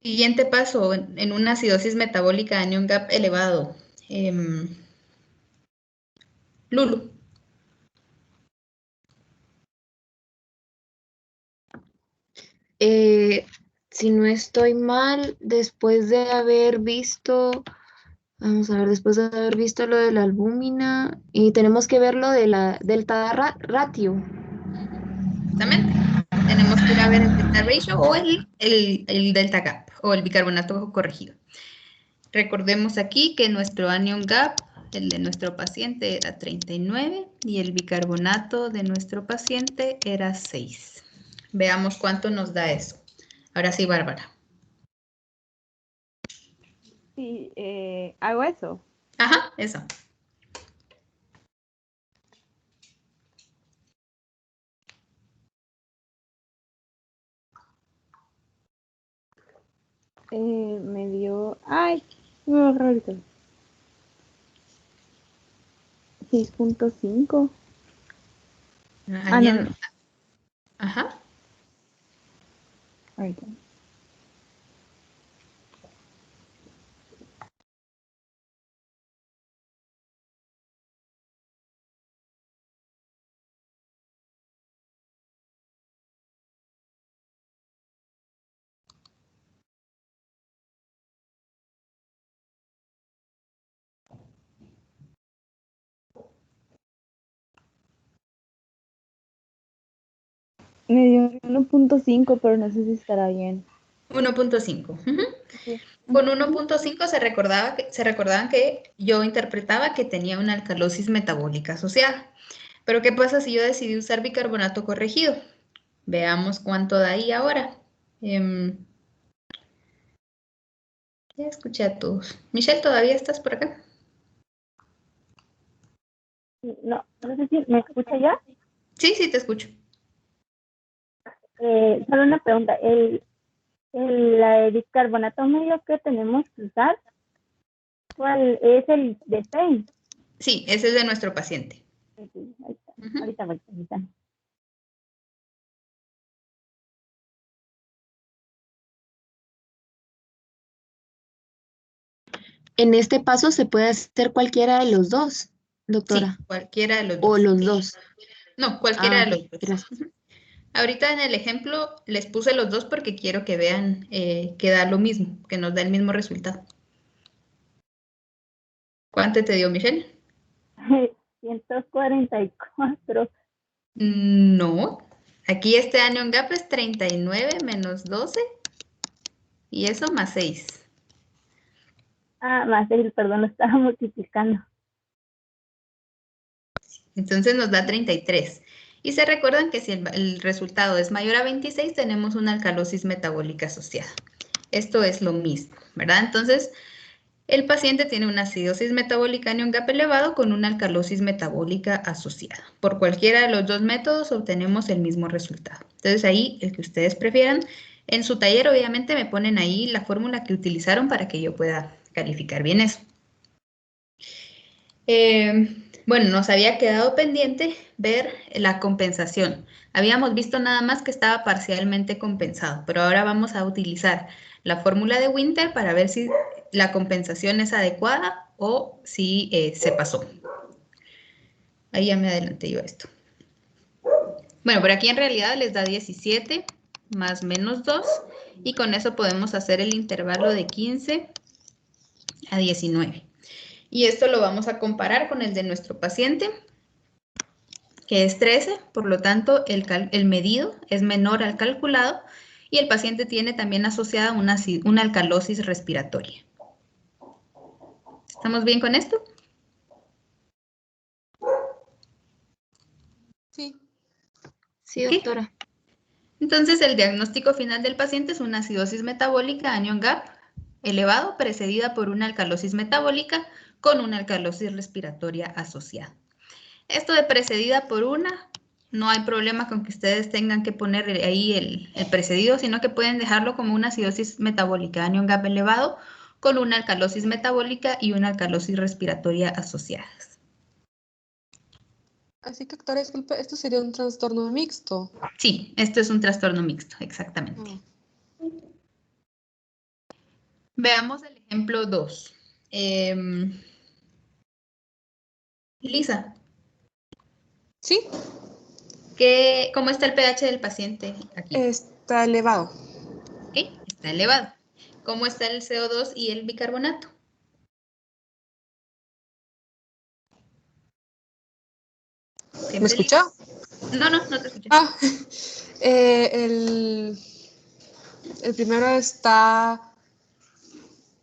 Siguiente paso en una acidosis metabólica, anion gap elevado. Lulu. si no estoy mal, después de haber visto, vamos a ver, después de haber visto lo de la albúmina, y tenemos que ver lo de la delta ratio. Exactamente. Tenemos que ir a ver el delta ratio o el delta gap o el bicarbonato corregido. Recordemos aquí que nuestro anion gap, el de nuestro paciente, era 39 y el bicarbonato de nuestro paciente era 6. Veamos cuánto nos da eso. Ahora sí, Bárbara. Sí, hago eso. Ajá, eso. Me dio... ¡Ay! Me borró ahorita. 6.5. Ah, no, no. Ajá. Ahorita. Me dio 1.5, pero no sé si estará bien. 1.5. Sí. Con 1.5 se recordaban que yo interpretaba que tenía una alcalosis metabólica asociada. Pero ¿qué pasa si yo decidí usar bicarbonato corregido? Veamos cuánto da ahí ahora. Ya escuché a todos. Michelle, ¿todavía estás por acá? No, no sé si me escucha ya. Sí, sí, te escucho. Solo una pregunta. El bicarbonato medio que tenemos que usar, ¿cuál es el de 6? Sí, ese es de nuestro paciente. Sí, ahorita. En este paso se puede hacer cualquiera de los dos, doctora. Sí, cualquiera de los dos. O los dos. No, cualquiera de los dos. Gracias. Ahorita en el ejemplo les puse los dos porque quiero que vean que da lo mismo, que nos da el mismo resultado. ¿Cuánto te dio, Michelle? 144. No. Aquí este anion gap es 39 menos 12 y eso más 6. Ah, más 6, perdón, lo estaba multiplicando. Entonces nos da 33. Y se recuerdan que si el resultado es mayor a 26, tenemos una alcalosis metabólica asociada. Esto es lo mismo, ¿verdad? Entonces, el paciente tiene una acidosis metabólica anion gap elevado con una alcalosis metabólica asociada. Por cualquiera de los dos métodos obtenemos el mismo resultado. Entonces, ahí, el que ustedes prefieran. En su taller, obviamente, me ponen ahí la fórmula que utilizaron para que yo pueda calificar bien eso. Bueno, nos había quedado pendiente ver la compensación. Habíamos visto nada más que estaba parcialmente compensado, pero ahora vamos a utilizar la fórmula de Winter para ver si la compensación es adecuada o si se pasó. Ahí ya me adelanté yo a esto. Bueno, por aquí en realidad les da 17 más menos 2 y con eso podemos hacer el intervalo de 15 a 19. Y esto lo vamos a comparar con el de nuestro paciente, que es 13, por lo tanto el medido es menor al calculado y el paciente tiene también asociada una alcalosis respiratoria. ¿Estamos bien con esto? Sí. Sí, doctora. ¿Qué? Entonces el diagnóstico final del paciente es una acidosis metabólica anion gap elevado precedida por una alcalosis metabólica con una alcalosis respiratoria asociada. Esto de precedida por una, no hay problema con que ustedes tengan que poner ahí el precedido, sino que pueden dejarlo como una acidosis metabólica anion gap elevado con una alcalosis metabólica y una alcalosis respiratoria asociadas. Así que, doctora, disculpe, ¿esto sería un trastorno mixto? Sí, esto es un trastorno mixto, exactamente. Veamos el ejemplo 2. Lisa. ¿Sí? ¿Cómo está el pH del paciente aquí? Está elevado. ¿Okay? Está elevado. ¿Cómo está el CO2 y el bicarbonato? ¿Me escuchó? No, no te escuché. Ah, el primero está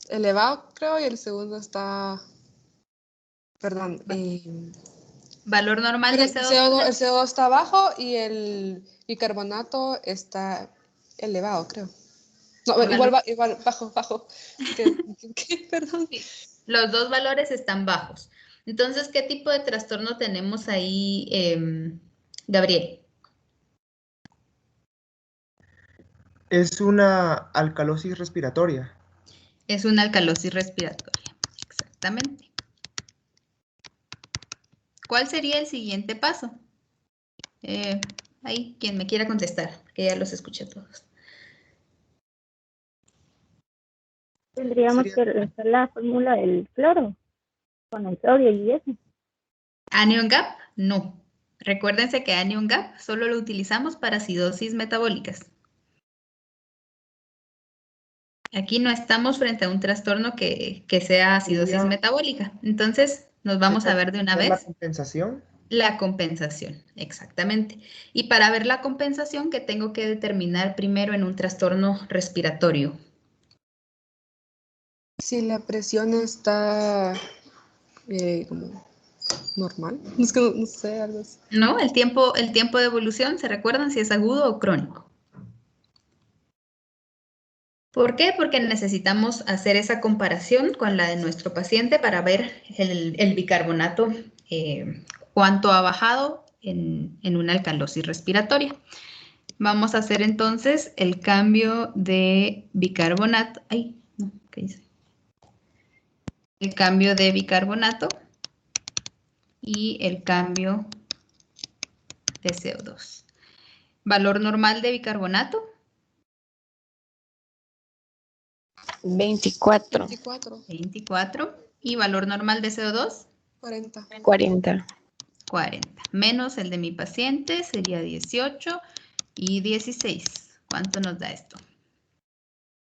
elevado, creo, y el segundo está, perdón, Valor normal de el CO2. CO2 está bajo y el bicarbonato está elevado, creo. No, igual bajo. ¿Qué? Perdón. Sí, los dos valores están bajos. Entonces, ¿qué tipo de trastorno tenemos ahí, Gabriel? Es una alcalosis respiratoria. Es una alcalosis respiratoria, exactamente. ¿Cuál sería el siguiente paso? Ahí, quien me quiera contestar, que ya los escuché todos. Tendríamos que regresar la fórmula del cloro con el sodio y eso. Anion gap, no. Recuérdense que anion gap solo lo utilizamos para acidosis metabólicas. Aquí no estamos frente a un trastorno que sea acidosis metabólica. Entonces, nos vamos a ver de una vez. ¿La compensación? La compensación, exactamente. Y para ver la compensación, ¿qué tengo que determinar primero en un trastorno respiratorio? Si la presión está como normal, es que no sé, algo así. No, el tiempo de evolución, ¿se recuerdan si es agudo o crónico? ¿Por qué? Porque necesitamos hacer esa comparación con la de nuestro paciente para ver el bicarbonato, cuánto ha bajado en una alcalosis respiratoria. Vamos a hacer entonces el cambio de bicarbonato. Ay, no, ¿qué dice? El cambio de bicarbonato y el cambio de CO2. Valor normal de bicarbonato. 24. 24. ¿Y valor normal de CO2? 40. 40. Menos el de mi paciente sería 18 y 16. ¿Cuánto nos da esto?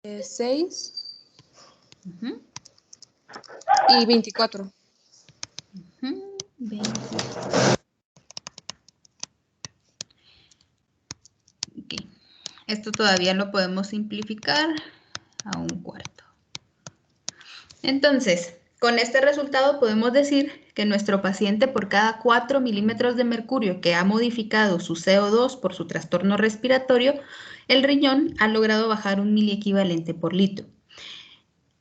6 y 24. 24. Okay. Esto todavía lo podemos simplificar a un cuarto. Entonces, con este resultado podemos decir que nuestro paciente por cada 4 milímetros de mercurio que ha modificado su CO2 por su trastorno respiratorio, el riñón ha logrado bajar 1 miliequivalente por litro.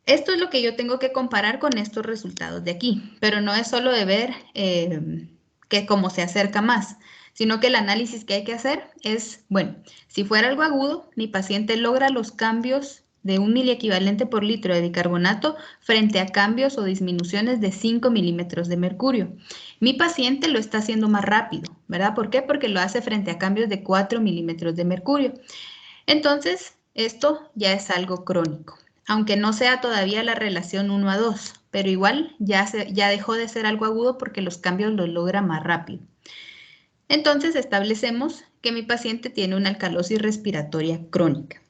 Esto es lo que yo tengo que comparar con estos resultados de aquí, pero no es solo de ver que cómo se acerca más, sino que el análisis que hay que hacer es, bueno, si fuera algo agudo, mi paciente logra los cambios de 1 miliequivalente por litro de bicarbonato frente a cambios o disminuciones de 5 milímetros de mercurio. Mi paciente lo está haciendo más rápido, ¿verdad? ¿Por qué? Porque lo hace frente a cambios de 4 milímetros de mercurio. Entonces, esto ya es algo crónico, aunque no sea todavía la relación 1 a 2, pero igual ya dejó de ser algo agudo porque los cambios los logra más rápido. Entonces establecemos que mi paciente tiene una alcalosis respiratoria crónica.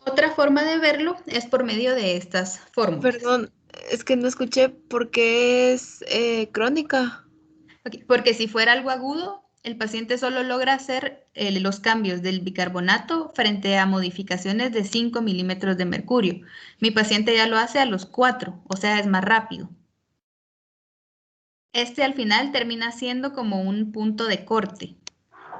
Otra forma de verlo es por medio de estas fórmulas. Perdón, es que no escuché por qué es crónica. Okay, porque si fuera algo agudo, el paciente solo logra hacer los cambios del bicarbonato frente a modificaciones de 5 milímetros de mercurio. Mi paciente ya lo hace a los 4, o sea, es más rápido. Este al final termina siendo como un punto de corte.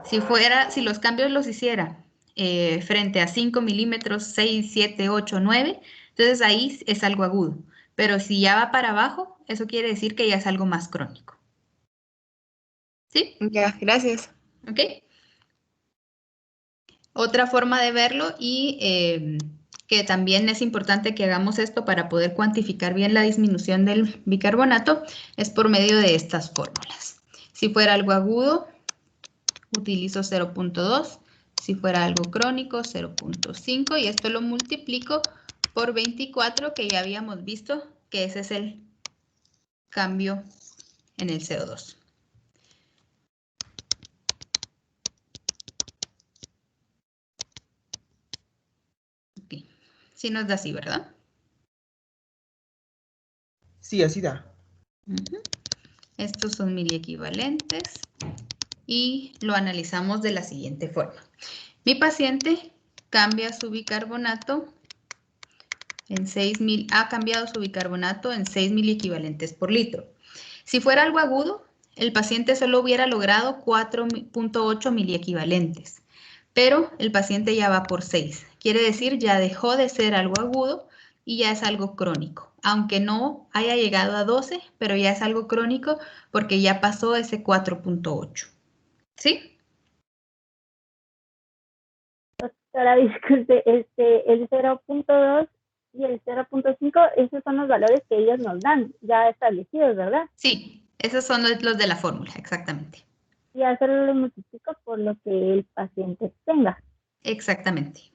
Si los cambios los hiciera frente a 5 milímetros, 6, 7, 8, 9, entonces ahí es algo agudo. Pero si ya va para abajo, eso quiere decir que ya es algo más crónico. ¿Sí? Ya, gracias. ¿Ok? Otra forma de verlo y que también es importante que hagamos esto para poder cuantificar bien la disminución del bicarbonato es por medio de estas fórmulas. Si fuera algo agudo, utilizo 0.2. Si fuera algo crónico, 0.5. Y esto lo multiplico por 24, que ya habíamos visto que ese es el cambio en el CO2. Sí nos da así, ¿verdad? Sí, así da. Estos son miliequivalentes y lo analizamos de la siguiente forma. Mi paciente cambia su bicarbonato en ha cambiado su bicarbonato en 6 miliequivalentes por litro. Si fuera algo agudo, el paciente solo hubiera logrado 4.8 miliequivalentes, pero el paciente ya va por 6. Quiere decir, ya dejó de ser algo agudo y ya es algo crónico. Aunque no haya llegado a 12, pero ya es algo crónico porque ya pasó ese 4.8. ¿Sí? Doctora, disculpe, el 0.2 y el 0.5, esos son los valores que ellos nos dan, ya establecidos, ¿verdad? Sí, esos son los de la fórmula, exactamente. Y hacerlo lo multiplico por lo que el paciente tenga. Exactamente.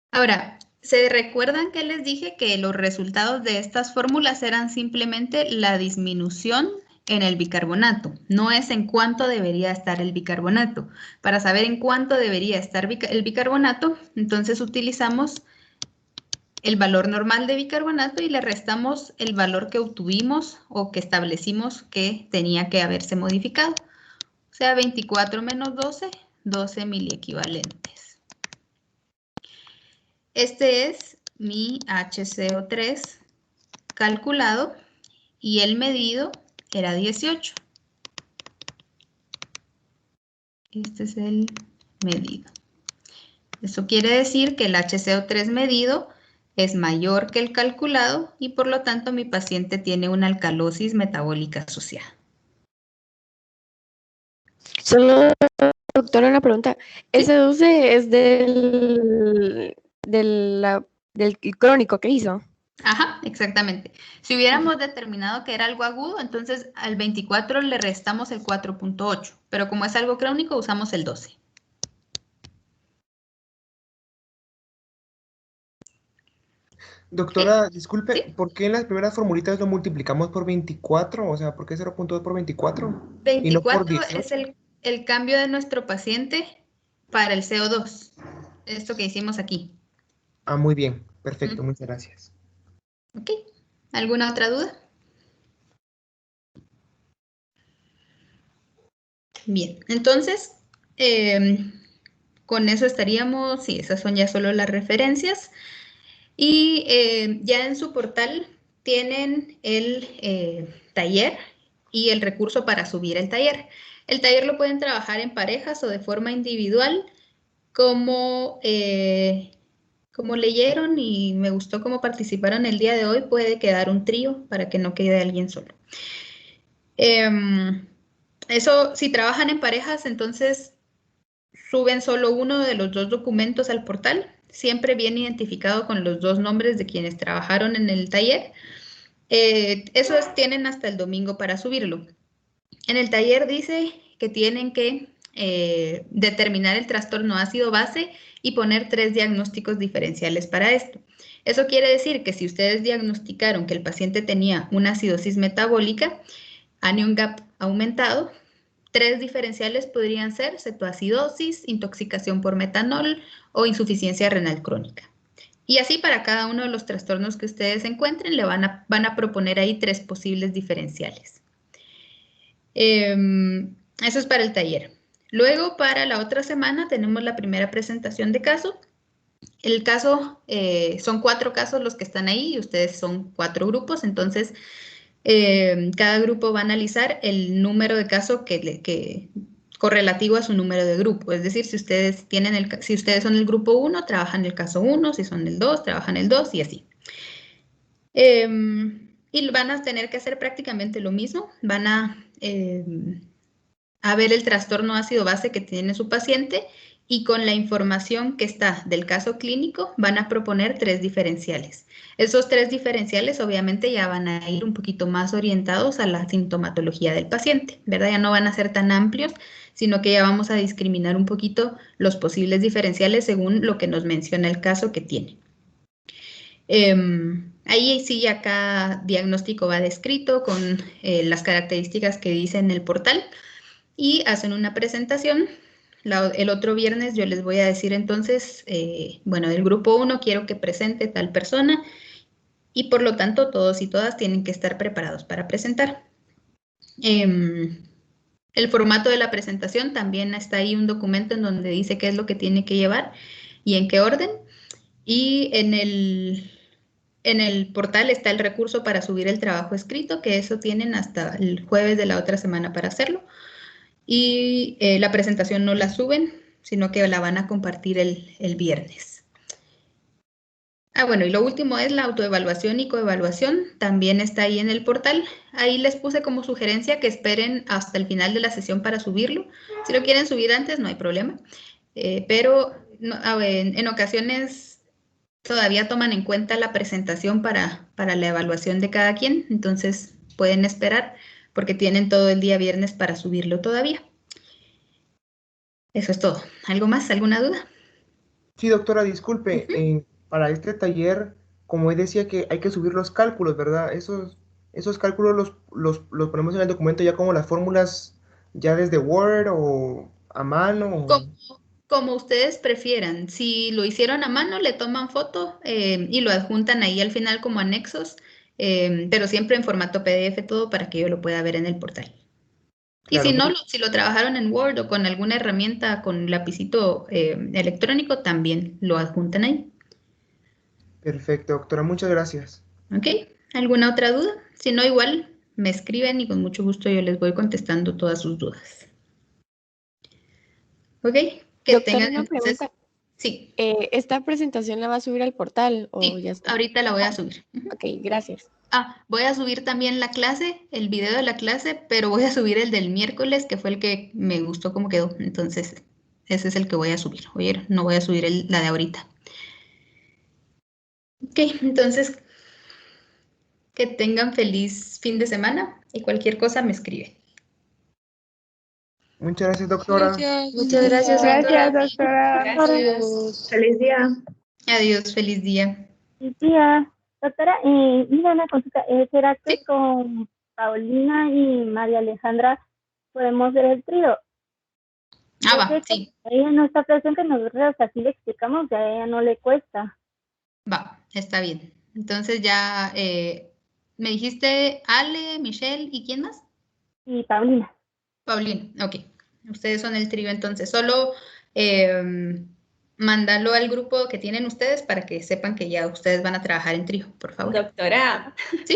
Ahora, ¿se recuerdan que les dije que los resultados de estas fórmulas eran simplemente la disminución en el bicarbonato? No es en cuánto debería estar el bicarbonato. Para saber en cuánto debería estar el bicarbonato, entonces utilizamos el valor normal de bicarbonato y le restamos el valor que obtuvimos o que establecimos que tenía que haberse modificado. O sea, 24 menos 12, 12 miliequivalentes. Este es mi HCO3 calculado y el medido era 18. Este es el medido. Eso quiere decir que el HCO3 medido es mayor que el calculado y por lo tanto mi paciente tiene una alcalosis metabólica asociada. Solo, doctora, una pregunta. Ese 12 es del crónico que hizo. Ajá, exactamente. Si hubiéramos determinado que era algo agudo, entonces al 24 le restamos el 4.8, pero como es algo crónico usamos el 12. Doctora, disculpe, ¿por qué en las primeras formulitas lo multiplicamos por 24? O sea, ¿por qué 0.2 por 24? Y no por 24 es el cambio de nuestro paciente para el CO2. Esto que hicimos aquí. Ah, muy bien. Perfecto, muchas gracias. Ok. ¿Alguna otra duda? Bien, entonces, con eso estaríamos, sí, esas son ya solo las referencias. Y ya en su portal tienen el taller y el recurso para subir el taller. El taller lo pueden trabajar en parejas o de forma individual, como leyeron y me gustó cómo participaron el día de hoy, puede quedar un trío para que no quede alguien solo. Eso, si trabajan en parejas, entonces suben solo uno de los dos documentos al portal, siempre bien identificado con los dos nombres de quienes trabajaron en el taller. Esos tienen hasta el domingo para subirlo. En el taller dice que tienen que determinar el trastorno ácido-base y poner 3 diagnósticos diferenciales para esto. Eso quiere decir que si ustedes diagnosticaron que el paciente tenía una acidosis metabólica, anion gap aumentado, 3 diferenciales podrían ser cetoacidosis, intoxicación por metanol o insuficiencia renal crónica. Y así para cada uno de los trastornos que ustedes encuentren, le van a proponer ahí 3 posibles diferenciales. Eso es para el taller. Luego, para la otra semana, tenemos la primera presentación de caso. El caso, son 4 casos los que están ahí y ustedes son 4 grupos, entonces cada grupo va a analizar el número de caso que correlativo a su número de grupo. Es decir, si ustedes son el grupo 1, trabajan el caso 1, si son el 2, trabajan el 2 y así. Y van a tener que hacer prácticamente lo mismo. Van a ver el trastorno ácido-base que tiene su paciente y con la información que está del caso clínico van a proponer 3 diferenciales. Esos 3 diferenciales obviamente ya van a ir un poquito más orientados a la sintomatología del paciente, ¿verdad? Ya no van a ser tan amplios, sino que ya vamos a discriminar un poquito los posibles diferenciales según lo que nos menciona el caso que tiene. Ahí sí ya cada diagnóstico va descrito con las características que dice en el portal y hacen una presentación el otro viernes yo les voy a decir entonces, bueno, del grupo 1 quiero que presente tal persona y por lo tanto todos y todas tienen que estar preparados para presentar. El formato de la presentación también está ahí un documento en donde dice qué es lo que tiene que llevar y en qué orden. Y en el portal está el recurso para subir el trabajo escrito, que eso tienen hasta el jueves de la otra semana para hacerlo. Y la presentación no la suben, sino que la van a compartir el viernes. Bueno, y lo último es la autoevaluación y coevaluación. También está ahí en el portal. Ahí les puse como sugerencia que esperen hasta el final de la sesión para subirlo. Si lo quieren subir antes, no hay problema. Pero en ocasiones todavía toman en cuenta la presentación para la evaluación de cada quien. Entonces pueden esperar porque tienen todo el día viernes para subirlo todavía. Eso es todo. ¿Algo más? ¿Alguna duda? Sí, doctora, disculpe. Para este taller, como él decía que hay que subir los cálculos, ¿verdad? Esos cálculos los ponemos en el documento ya como las fórmulas ya desde Word o a mano. Como ustedes prefieran. Si lo hicieron a mano, le toman foto y lo adjuntan ahí al final como anexos, pero siempre en formato PDF todo para que yo lo pueda ver en el portal. Claro, y si no, si lo trabajaron en Word o con alguna herramienta con lapicito electrónico, también lo adjuntan ahí. Perfecto, doctora, muchas gracias. ¿Ok? ¿Alguna otra duda? Si no, igual me escriben y con mucho gusto yo les voy contestando todas sus dudas. ¿Ok? Que Doctora, tengan una entonces... pregunta. Sí. ¿Esta presentación la va a subir al portal o Sí, ya está? ahorita la voy a subir. Ok, gracias. Voy a subir también la clase, el video de la clase, pero voy a subir el del miércoles, que fue el que me gustó cómo quedó. Entonces, ese es el que voy a subir. Oye, no voy a subir la de ahorita. Ok, entonces, que tengan feliz fin de semana y cualquier cosa me escriben. Muchas gracias, doctora. Muchas gracias, doctora. Gracias, doctora. Gracias. Feliz día. Adiós, feliz día. Feliz día. Doctora, mira una consulta. ¿Será que con Paulina y María Alejandra podemos ver el trío? Va, sí. Ella no está presente, nosotros así le explicamos, ya a ella no le cuesta. Va, está bien. Entonces ya, me dijiste Ale, Michelle, ¿y quién más? Y Paulina. Paulina, ok. Ustedes son el trío, entonces solo mándalo al grupo que tienen ustedes para que sepan que ya ustedes van a trabajar en trío, por favor. Doctora. ¿Sí?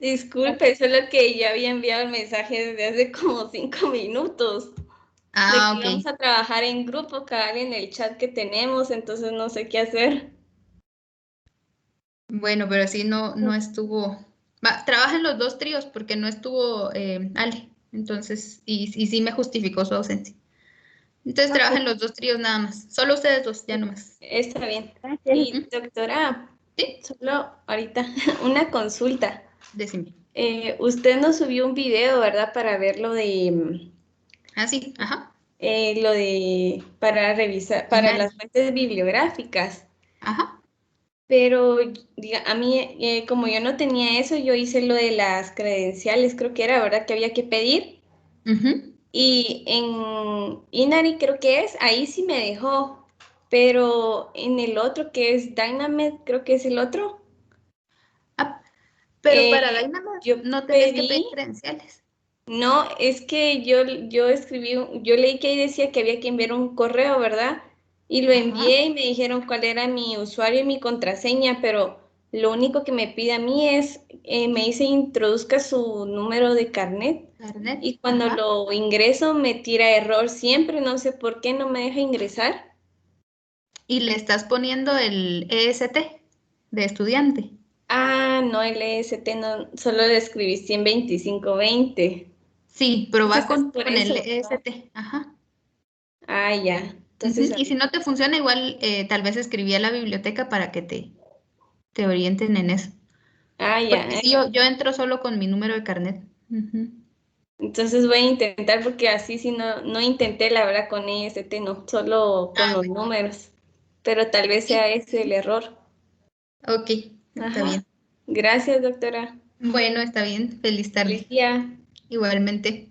Disculpe, solo que ya había enviado el mensaje desde hace como 5 minutos. De que vamos a trabajar en grupo, cabal, en el chat que tenemos, entonces no sé qué hacer. Bueno, pero sí no estuvo... trabajen los dos tríos porque no estuvo Ale, entonces, y sí me justificó su ausencia. Entonces trabajen los dos tríos nada más, solo ustedes dos, ya nomás. Está bien. Y doctora, solo ahorita una consulta. Decime. Usted nos subió un video, ¿verdad? Para ver lo de... sí, ajá. Lo de... Para revisar, para las fuentes bibliográficas. Ajá. Pero a mí, como yo no tenía eso, yo hice lo de las credenciales, creo que era, ¿verdad? Que había que pedir. Y en Inari creo que es, ahí sí me dejó, pero en el otro que es Dynamite, creo que es el otro. Pero para Dynamite no tenés que pedir credenciales. No, es que yo escribí, yo leí que ahí decía que había que enviar un correo, ¿verdad? Y lo envié y me dijeron cuál era mi usuario y mi contraseña, pero lo único que me pide a mí es, me dice introduzca su número de carnet. Y cuando lo ingreso me tira error siempre, no sé por qué no me deja ingresar. ¿Y le estás poniendo el EST de estudiante? No, el EST no, solo le escribí 12520. Sí, pero va con el EST, ajá. Ya. Entonces, y si no te funciona, igual tal vez escribí a la biblioteca para que te orienten en eso. Ya. Porque sí, yo entro solo con mi número de carnet. Entonces voy a intentar porque así sí no intenté la verdad con EST, no, solo con los números. Pero tal vez sea ese el error. Ok, está bien. Gracias, doctora. Bueno, está bien. Feliz tarde. Feliz día. Igualmente.